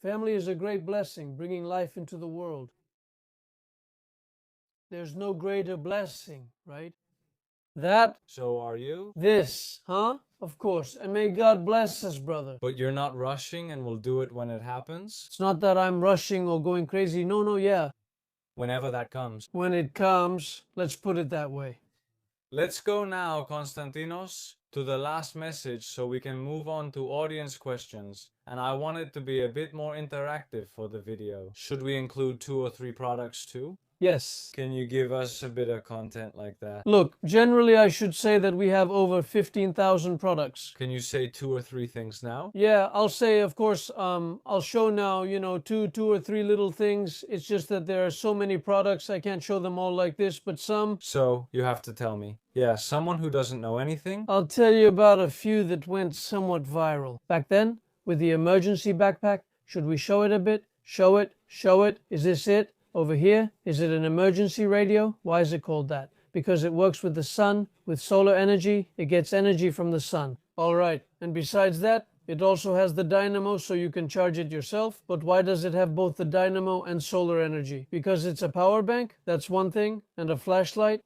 Family is a great blessing, bringing life into the world. There's no greater blessing, right? That. So are you? This, huh? Of course. And may God bless us, brother. But you're not rushing and will do it when it happens? It's not that I'm rushing or going crazy. No, yeah. Whenever that comes. When it comes, let's put it that way. Let's go now, Konstantinos, to the last message so we can move on to audience questions. And I want it to be a bit more interactive for the video. Should we include 2 or 3 products too? Yes. Can you give us a bit of content like that? Look, generally I should say that we have over 15,000 products. Can you say 2 or 3 things now? Yeah, I'll say, of course, I'll show now, 2 or 3 little things. It's just that there are so many products, I can't show them all like this, but some... So, you have to tell me. Yeah, someone who doesn't know anything? I'll tell you about a few that went somewhat viral. Back then, with the emergency backpack, should we show it a bit? Show it. Is this it? Over here, is it an emergency radio? Why is it called that? Because it works with the sun, with solar energy. It gets energy from the sun. All right, and besides that, It also has the dynamo so you can charge it yourself. But why does it have both the dynamo and solar energy? Because it's a power bank, that's one thing, and a flashlight.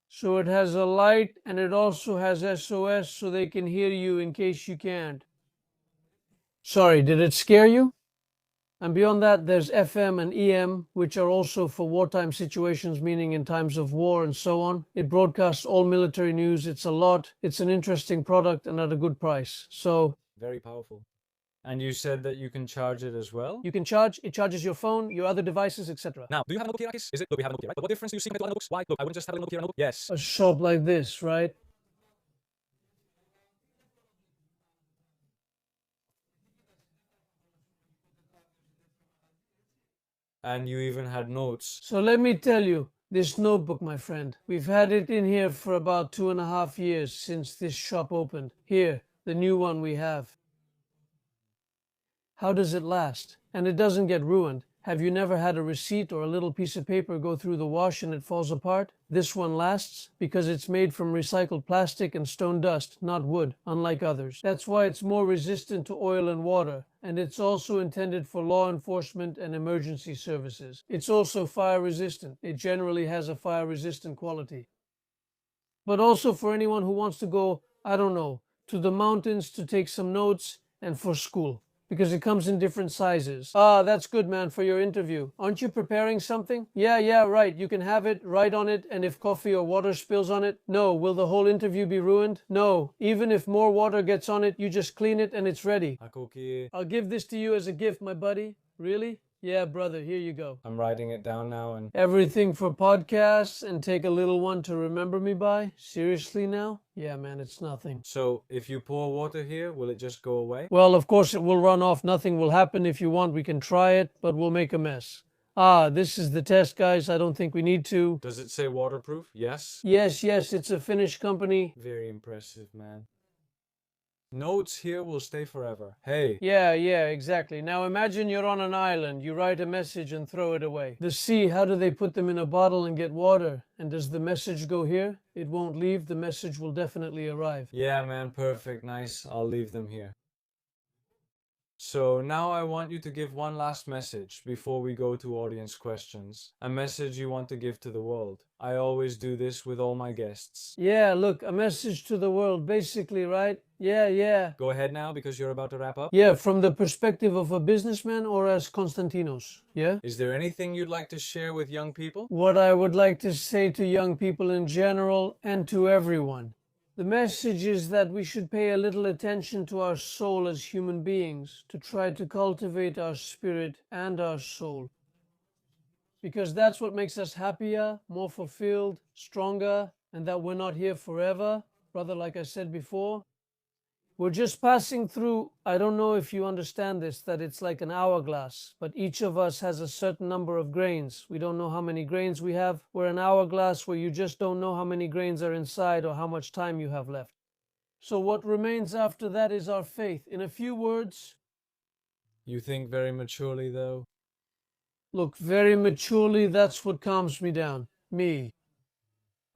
So it has a light and it also has SOS so they can hear you in case you can't. Sorry, did it scare you? And beyond that, there's FM and EM, which are also for wartime situations, meaning in times of war and so on. It broadcasts all military news. It's a lot. It's an interesting product and at a good price. So, very powerful. And you said that you can charge it as well? you can charge, it charges your phone, your other devices, etc. Now, do you have a notebook here, Akis? Is it? Look, we have a notebook here, right? But what difference do you see between other notebooks? Why? Look, I wouldn't just have a notebook here and a notebook. Yes. A shop like this, right? And you even had notes. So let me tell you, this notebook, my friend, we've had it in here for about 2.5 years since this shop opened. Here, the new one we have. How does it last? And it doesn't get ruined. Have you never had a receipt or a little piece of paper go through the wash and it falls apart? This one lasts because it's made from recycled plastic and stone dust, not wood, unlike others. That's why it's more resistant to oil and water, and it's also intended for law enforcement and emergency services. It's also fire resistant. It generally has a fire resistant quality. But also for anyone who wants to go, I don't know, to the mountains to take some notes and for school. Because it comes in different sizes. Ah, that's good, man, for your interview. Aren't you preparing something? Yeah, right. You can have it, write on it, and if coffee or water spills on it, no. Will the whole interview be ruined? No. Even if more water gets on it, you just clean it and it's ready. I'll give this to you as a gift, my buddy. Really? Yeah, brother, here you go. I'm writing it down now and... Everything for podcasts and take a little one to remember me by? Seriously now? Yeah, man, it's nothing. So, if you pour water here, will it just go away? Well, of course it will run off. Nothing will happen. If you want, we can try it, but we'll make a mess. Ah, this is the test, guys. I don't think we need to. Does it say waterproof? Yes? Yes, it's a Finnish company. Very impressive, man. Notes here will stay forever. Hey. Yeah, exactly. Now imagine you're on an island. You write a message and throw it away. The sea, how do they put them in a bottle and get water? And does the message go here? It won't leave. The message will definitely arrive. Yeah, man. Perfect. Nice. I'll leave them here. So now I want you to give one last message before we go to audience questions. A message you want to give to the world. I always do this with all my guests. Yeah, look, a message to the world, basically, right? Yeah. Go ahead now because you're about to wrap up. Yeah, from the perspective of a businessman or as Konstantinos, yeah? Is there anything you'd like to share with young people? What I would like to say to young people in general and to everyone. The message is that we should pay a little attention to our soul as human beings, to try to cultivate our spirit and our soul. Because that's what makes us happier, more fulfilled, stronger, and that we're not here forever. Brother, like I said before, we're just passing through, I don't know if you understand this, that it's like an hourglass, but each of us has a certain number of grains. We don't know how many grains we have. We're an hourglass where you just don't know how many grains are inside or how much time you have left. So what remains after that is our faith. In a few words... You think very maturely, though? Look, very maturely, that's what calms me down. Me.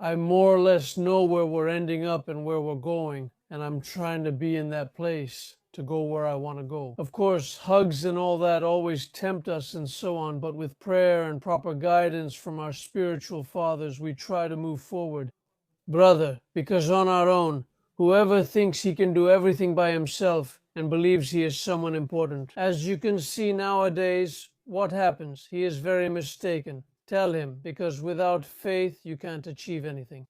I more or less know where we're ending up and where we're going. And I'm trying to be in that place to go where I want to go. Of course, hugs and all that always tempt us and so on, but with prayer and proper guidance from our spiritual fathers, we try to move forward. Brother, because on our own, whoever thinks he can do everything by himself and believes he is someone important. As you can see nowadays, what happens? He is very mistaken. Tell him, because without faith, you can't achieve anything.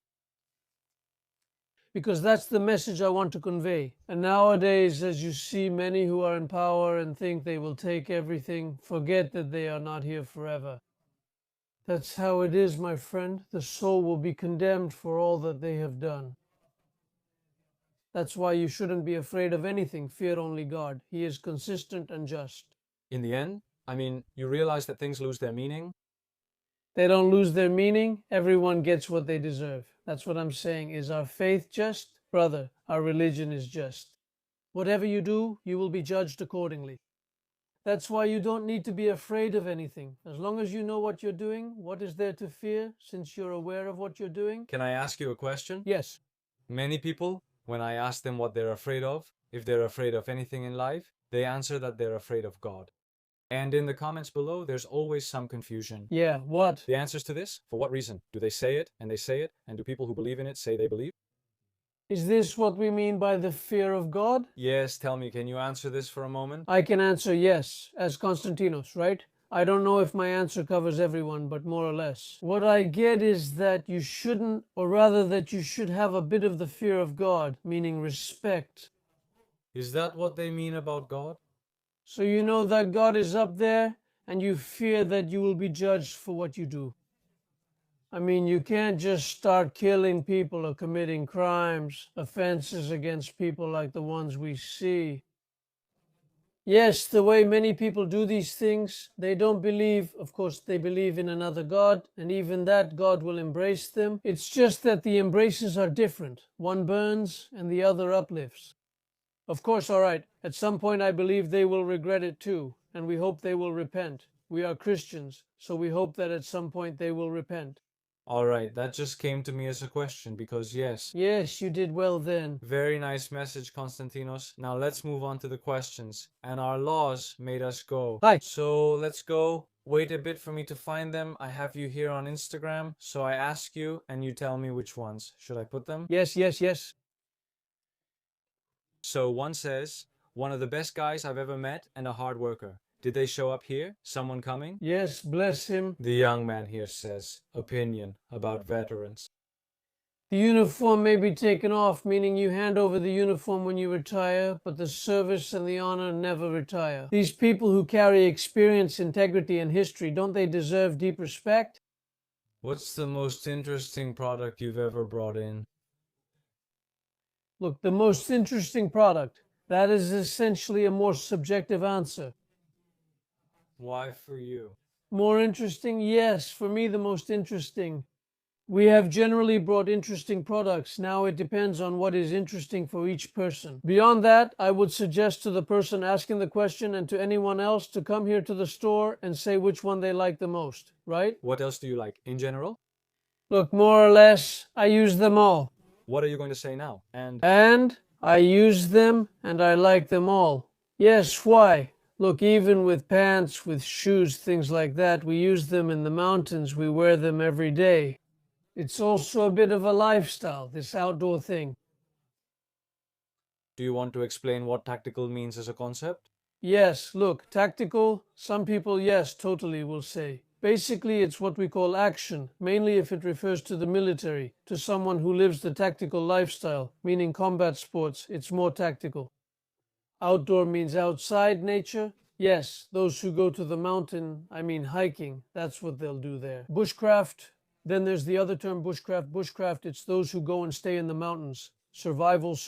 Because that's the message I want to convey. And nowadays, as you see many who are in power and think they will take everything, forget that they are not here forever. That's how it is, my friend. The soul will be condemned for all that they have done. That's why you shouldn't be afraid of anything. Fear only God. He is consistent and just. In the end, you realize that things lose their meaning? They don't lose their meaning. Everyone gets what they deserve. That's what I'm saying. Is our faith just? Brother, our religion is just. Whatever you do, you will be judged accordingly. That's why you don't need to be afraid of anything. As long as you know what you're doing, what is there to fear since you're aware of what you're doing? Can I ask you a question? Yes. Many people When I ask them what they're afraid of, if they're afraid of anything in life, they answer that they're afraid of God. And in the comments below, there's always some confusion. Yeah, what? The answers to this? For what reason? Do they say it and they say it? And do people who believe in it say they believe? Is this what we mean by the fear of God? Yes, tell me, can you answer this for a moment? I can answer yes, as Konstantinos, right? I don't know if my answer covers everyone, but more or less. What I get is that you shouldn't, or rather that you should have a bit of the fear of God, meaning respect. Is that what they mean about God? So you know that God is up there, and you fear that you will be judged for what you do. I mean, you can't just start killing people or committing crimes, offenses against people like the ones we see. Yes, the way many people do these things, they don't believe, of course, they believe in another God, and even that God will embrace them. It's just that the embraces are different. One burns and the other uplifts. Of course, all right, at some point I believe they will regret it too, and we hope they will repent. We are Christians, so we hope that at some point they will repent. Alright, that just came to me as a question because yes. Yes, you did well then. Very nice message, Konstantinos. Now let's move on to the questions. And our laws made us go. Hi. So let's go. Wait a bit for me to find them. I have you here on Instagram. So I ask you and you tell me which ones. Should I put them? Yes, yes, yes. So one says, one of the best guys I've ever met and a hard worker. Did they show up here? Someone coming? Yes, bless him. The young man here says, opinion about veterans. The uniform may be taken off, meaning you hand over the uniform when you retire, but the service and the honor never retire. These people who carry experience, integrity, and history, don't they deserve deep respect? What's the most interesting product you've ever brought in? Look, the most interesting product, that is essentially a more subjective answer. Why for you? More interesting? Yes, for me the most interesting. We have generally brought interesting products. Now it depends on what is interesting for each person. Beyond that, I would suggest to the person asking the question and to anyone else to come here to the store and say which one they like the most, right? What else do you like in general? Look, more or less, I use them all. What are you going to say now? And I use them and I like them all. Yes, why? Look, even with pants, with shoes, things like that, we use them in the mountains. We wear them every day. It's also a bit of a lifestyle, this outdoor thing. do you want to explain what tactical means as a concept? Yes, look, tactical, some people, yes, totally will say. Basically, it's what we call action, mainly if it refers to the military, to someone who lives the tactical lifestyle, meaning combat sports, it's more tactical. Outdoor means outside nature. Yes, those who go to the mountain, I mean hiking, that's what they'll do there. Bushcraft, then there's the other term bushcraft. Bushcraft, it's those who go and stay in the mountains. Survival,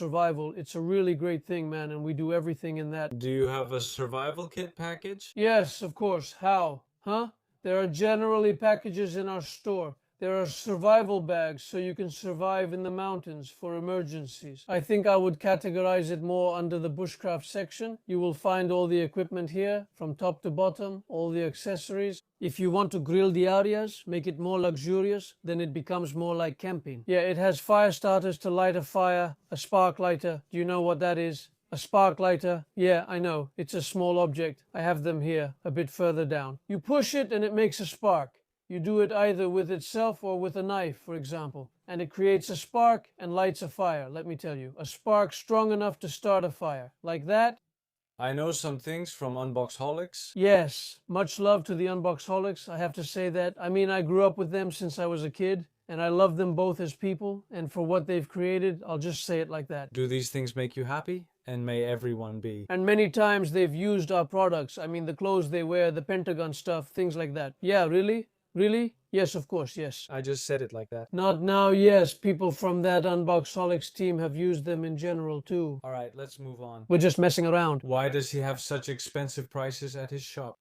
it's a really great thing, man, and we do everything in that. Do you have a survival kit package? Yes, of course. How? Huh? There are generally packages in our store. There are survival bags so you can survive in the mountains for emergencies. I think I would categorize it more under the bushcraft section. You will find all the equipment here from top to bottom, all the accessories. If you want to grill the areas, make it more luxurious, then it becomes more like camping. Yeah, it has fire starters to light a fire, a spark lighter. Do you know what that is? A spark lighter? Yeah, I know. It's a small object. I have them here, a bit further down. You push it and it makes a spark. You do it either with itself or with a knife, for example, and it creates a spark and lights a fire, let me tell you. A spark strong enough to start a fire. Like that? I know some things from Unboxholics. Yes, much love to the Unboxholics. I have to say that. I mean, I grew up with them since I was a kid, and I love them both as people, and for what they've created, I'll just say it like that. Do these things make you happy? And may everyone be. And many times they've used our products. I mean, the clothes they wear, the Pentagon stuff, things like that. Yeah, really? Really? Yes, of course, yes. I just said it like that. Not now, yes. People from that Unboxholics team have used them in general too. Alright, let's move on. We're just messing around. Why does he have such expensive prices at his shop?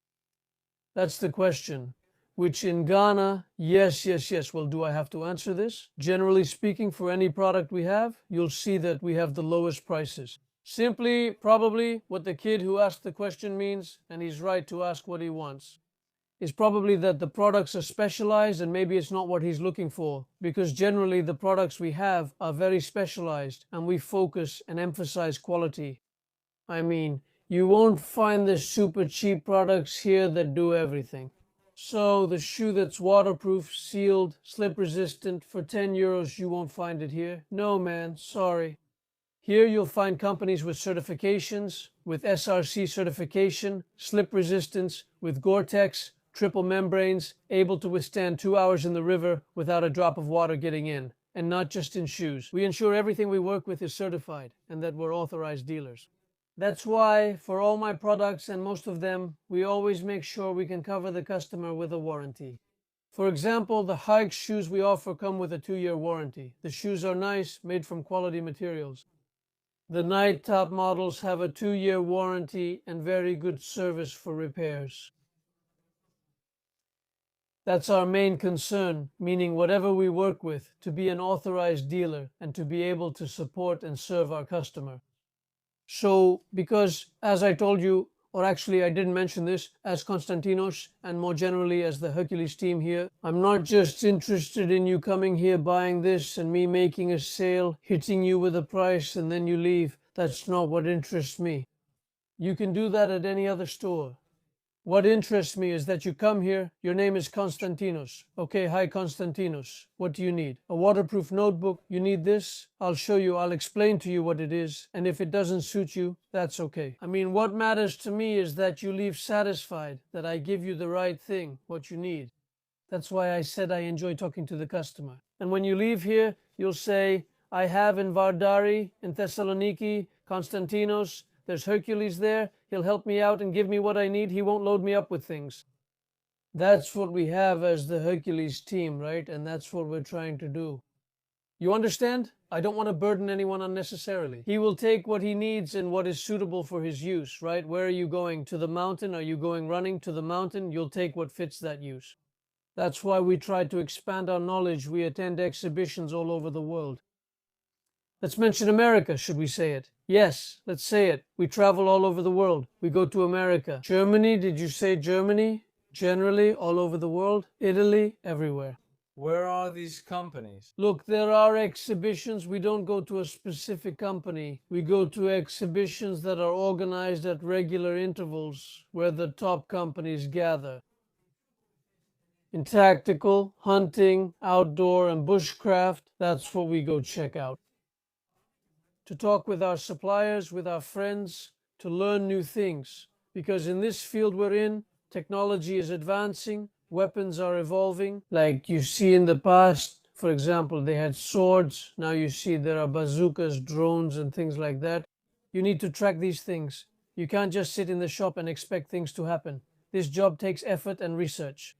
That's the question. Which in Ghana, yes. Well, do I have to answer this? Generally speaking, for any product we have, you'll see that we have the lowest prices. Simply, probably, what the kid who asked the question means, and he's right to ask what he wants. is probably that the products are specialized and maybe it's not what he's looking for, because generally the products we have are very specialized and we focus and emphasize quality. I mean, you won't find the super cheap products here that do everything. So the shoe that's waterproof, sealed, slip resistant for 10 euros, you won't find it here. No man, sorry. Here you'll find companies with certifications, with SRC certification, slip resistance, with Gore-Tex, triple membranes, able to withstand 2 hours in the river without a drop of water getting in. And not just in shoes. We ensure everything we work with is certified and that we're authorized dealers. That's why, for all my products, and most of them, we always make sure we can cover the customer with a warranty. For example, the hike shoes we offer come with a 2-year warranty. The shoes are nice, made from quality materials. The night top models have a 2-year warranty and very good service for repairs. That's our main concern, meaning whatever we work with, to be an authorized dealer and to be able to support and serve our customer. So, because, as I told you, or actually I didn't mention this, as Konstantinos and more generally as the Hercules team here, I'm not just interested in you coming here buying this and me making a sale, hitting you with a price and then you leave. That's not what interests me. You can do that at any other store. What interests me is that you come here, your name is Konstantinos. Okay, hi Konstantinos. What do you need? A waterproof notebook? You need this? I'll show you, I'll explain to you what it is, and if it doesn't suit you, that's okay. I mean, what matters to me is that you leave satisfied, that I give you the right thing, what you need. That's why I said I enjoy talking to the customer. And when you leave here, you'll say, I have in Vardari, in Thessaloniki, Konstantinos, there's Hercules there. He'll help me out and give me what I need. He won't load me up with things. That's what we have as the Hercules team, right? And that's what we're trying to do. You understand? I don't want to burden anyone unnecessarily. He will take what he needs and what is suitable for his use, right? Where are you going? To the mountain? Are you going running to the mountain? You'll take what fits that use. That's why we try to expand our knowledge. We attend exhibitions all over the world. Let's mention America, should we say it? Yes, let's say it. We travel all over the world. We go to America. Germany, did you say Germany? Generally, all over the world. Italy, everywhere. Where are these companies? Look, there are exhibitions. We don't go to a specific company. We go to exhibitions that are organized at regular intervals where the top companies gather. In tactical, hunting, outdoor, and bushcraft, that's what we go check out. To talk with our suppliers, with our friends, to learn new things. Because in this field we're in, technology is advancing, weapons are evolving. Like you see in the past, for example, they had swords. Now you see there are bazookas, drones, and things like that. You need to track these things. You can't just sit in the shop and expect things to happen. This job takes effort and research.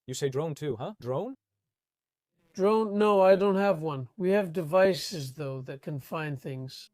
You say drone too, huh? Drone? Drone? No, I don't have one. We have devices, though, that can find things.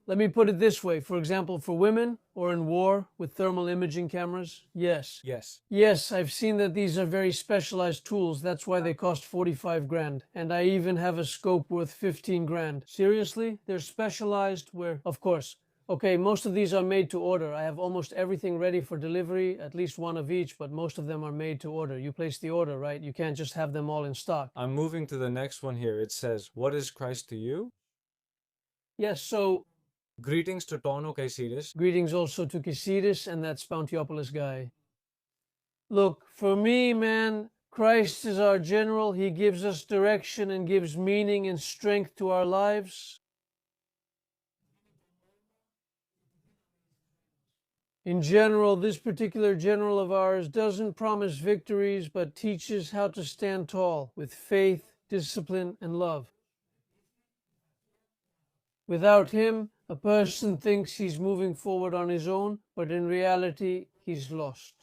Let me put it this way. For example, for women or in war with thermal imaging cameras, yes. Yes. Yes, I've seen that these are very specialized tools. That's why they cost 45 grand. And I even have a scope worth 15 grand. Seriously? They're specialized where, of course. Okay, most of these are made to order. I have almost everything ready for delivery, at least one of each, but most of them are made to order. You place the order, right? You can't just have them all in stock. I'm moving to the next one here. It says, what is Christ to you? Yes, so... Greetings to Tono Kaisiris. Greetings also to Kaisiris and that Spontiopolis guy. Look, for me, man, Christ is our general. He gives us direction and gives meaning and strength to our lives. In general, this particular general of ours doesn't promise victories, but teaches how to stand tall with faith, discipline, and love. Without him, a person thinks he's moving forward on his own, but in reality, he's lost.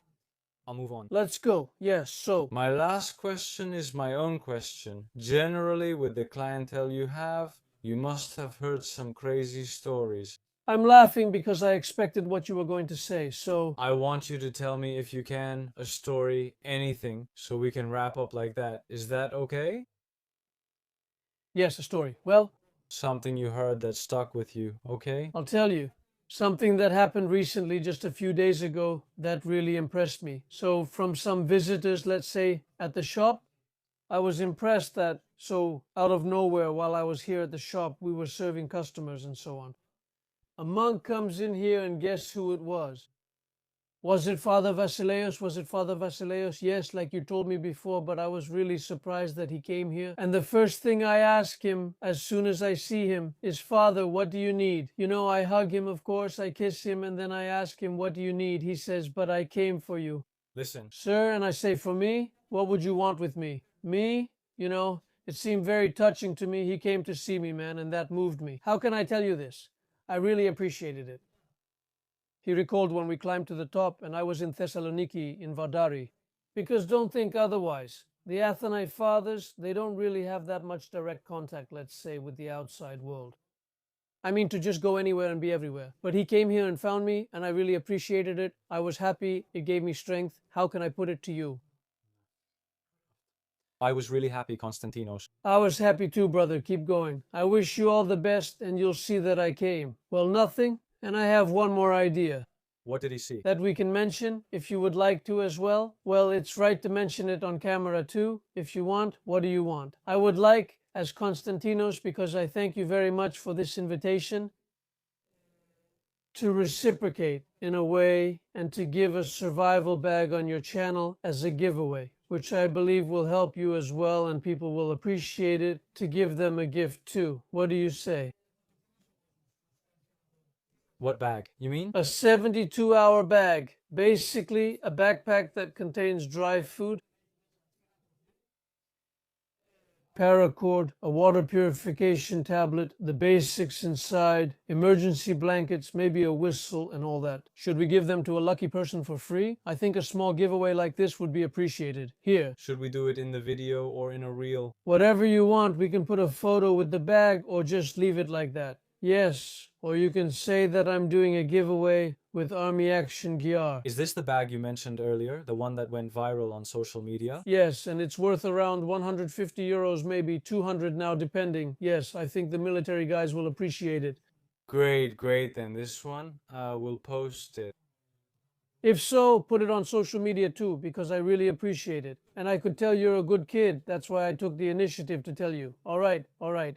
I'll move on. Let's go. Yes, so. My last question is my own question. Generally, with the clientele you have, you must have heard some crazy stories. I'm laughing because I expected what you were going to say, so... I want you to tell me, if you can, a story, anything, so we can wrap up like that. Is that okay? Yes, a story. Well... Something you heard that stuck with you, okay? I'll tell you. something that happened recently, just a few days ago, that really impressed me. So from some visitors, let's say, at the shop, I was impressed that, so out of nowhere, while I was here at the shop, we were serving customers and so on. A monk comes in here, and guess who it was? Was it Father Vasileos? Was it Father Vasileos? Yes, like you told me before, but I was really surprised that he came here. And the first thing I ask him as soon as I see him is, Father, what do you need? You know, I hug him, of course, I kiss him, and then I ask him, what do you need? He says, but I came for you. Listen. Sir, and I say, for me? What would you want with me? Me? You know, it seemed very touching to me. He came to see me, man, and that moved me. How can I tell you this? I really appreciated it. He recalled when we climbed to the top and I was in Thessaloniki in Vardari. Because don't think otherwise. The Athonite fathers, they don't really have that much direct contact, let's say, with the outside world. I mean, to just go anywhere and be everywhere. But he came here and found me, and I really appreciated it. I was happy. It gave me strength. How can I put it to you? I was really happy, Konstantinos. I was happy too, brother. Keep going. I wish you all the best, and you'll see that I came. Well, nothing. And I have one more idea. What did he see? That we can mention, if you would like to as well. Well, it's right to mention it on camera too. If you want, what do you want? I would like, as Konstantinos, because I thank you very much for this invitation, to reciprocate in a way and to give a survival bag on your channel as a giveaway, which I believe will help you as well, and people will appreciate it, to give them a gift too. What do you say? What bag? You mean? A 72-hour bag. Basically, a backpack that contains dry food, paracord, a water purification tablet, the basics inside, emergency blankets, maybe a whistle, and all that. Should we give them to a lucky person for free? I think a small giveaway like this would be appreciated. Here. Should we do it in the video or in a reel? Whatever you want. We can put a photo with the bag or just leave it like that. Yes, or you can say that I'm doing a giveaway with Army Action Gear. Is this the bag you mentioned earlier, the one that went viral on social media? Yes, and it's worth around 150 euros, maybe 200 now, depending. Yes, I think the military guys will appreciate it. Great, great. Then this one, we'll post it. If so, put it on social media too, because I really appreciate it. And I could tell you're a good kid. That's why I took the initiative to tell you. All right.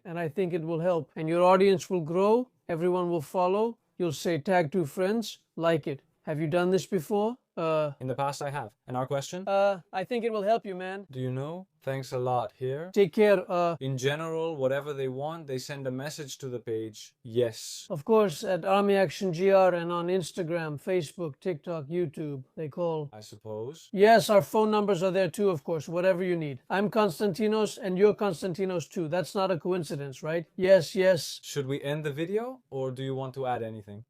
And I think it will help. And your audience will grow. Everyone will follow. You'll say tag 2 friends. Like it. Have you done this before? In the past I have. And our question? I think it will help you, man. Do you know? Thanks a lot. Here? Take care. In general, whatever they want, they send a message to the page. Yes. Of course, at Army Action GR and on Instagram, Facebook, TikTok, YouTube, they call. I suppose. Yes, our phone numbers are there too, of course, whatever you need. I'm Konstantinos and you're Konstantinos too. That's not a coincidence, right? Yes. Should we end the video or do you want to add anything?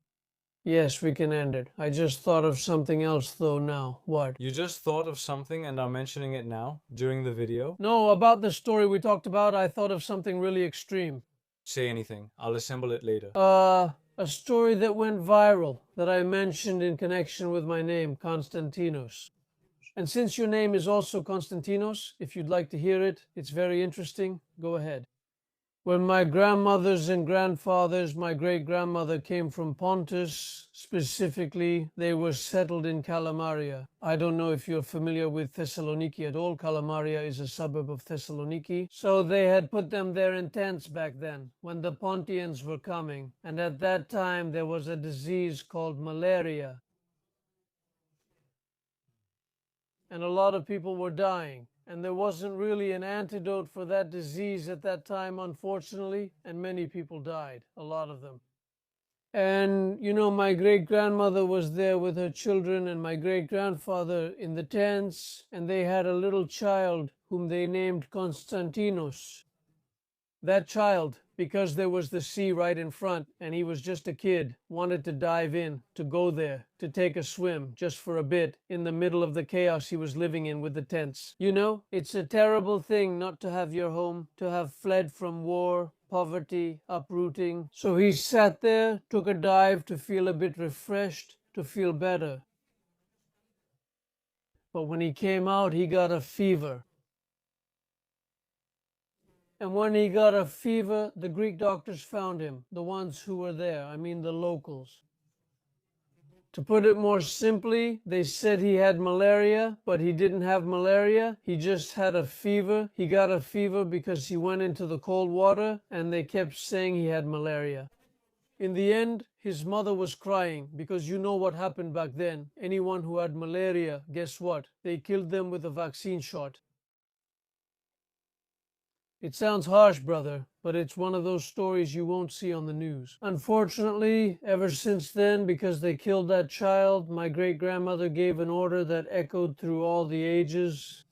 Yes, we can end it. I just thought of something else though now. What? You just thought of something and are mentioning it now, during the video? No, about the story we talked about, I thought of something really extreme. Say anything. I'll assemble it later. A story that went viral that I mentioned in connection with my name, Konstantinos. And since your name is also Konstantinos, if you'd like to hear it, it's very interesting, go ahead. When my grandmothers and grandfathers, my great-grandmother came from Pontus, specifically, they were settled in Kalamaria. I don't know if you're familiar with Thessaloniki at all. Kalamaria is a suburb of Thessaloniki. So they had put them there in tents back then, when the Pontians were coming. And at that time, there was a disease called malaria. And a lot of people were dying. And there wasn't really an antidote for that disease at that time, unfortunately, and many people died, a lot of them. And, you know, my great-grandmother was there with her children and my great-grandfather in the tents, and they had a little child whom they named Konstantinos. That child, because there was the sea right in front and he was just a kid, wanted to dive in, to go there, to take a swim just for a bit in the middle of the chaos he was living in with the tents. You know, it's a terrible thing not to have your home, to have fled from war, poverty, uprooting. So he sat there, took a dive to feel a bit refreshed, to feel better. But when he came out, he got a fever. And when he got a fever, the Greek doctors found him, the ones who were there, I mean the locals. To put it more simply, they said he had malaria, but he didn't have malaria. He just had a fever. He got a fever because he went into the cold water, and they kept saying he had malaria. In the end, his mother was crying because you know what happened back then. Anyone who had malaria, guess what? They killed them with a vaccine shot. It sounds harsh, brother, but it's one of those stories you won't see on the news. Unfortunately, ever since then, because they killed that child, my great-grandmother gave an order that echoed through all the ages.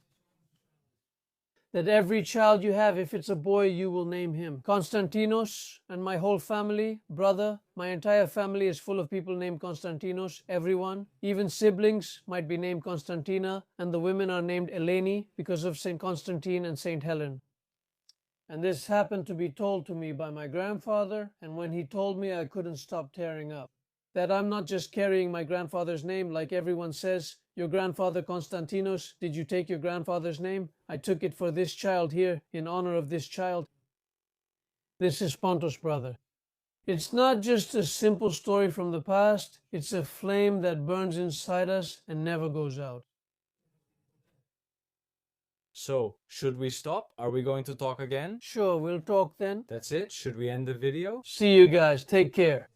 That every child you have, if it's a boy, you will name him. Konstantinos and my whole family, brother, my entire family is full of people named Konstantinos, everyone. Even siblings might be named Konstantina, and the women are named Eleni because of St. Constantine and St. Helen. And this happened to be told to me by my grandfather, and when he told me, I couldn't stop tearing up. That I'm not just carrying my grandfather's name like everyone says. Your grandfather Konstantinos, did you take your grandfather's name? I took it for this child here, in honor of this child. This is Pontus, brother. It's not just a simple story from the past, it's a flame that burns inside us and never goes out. So, should we stop? Are we going to talk again? Sure, we'll talk then. That's it? Should we end the video? See you guys. Take care.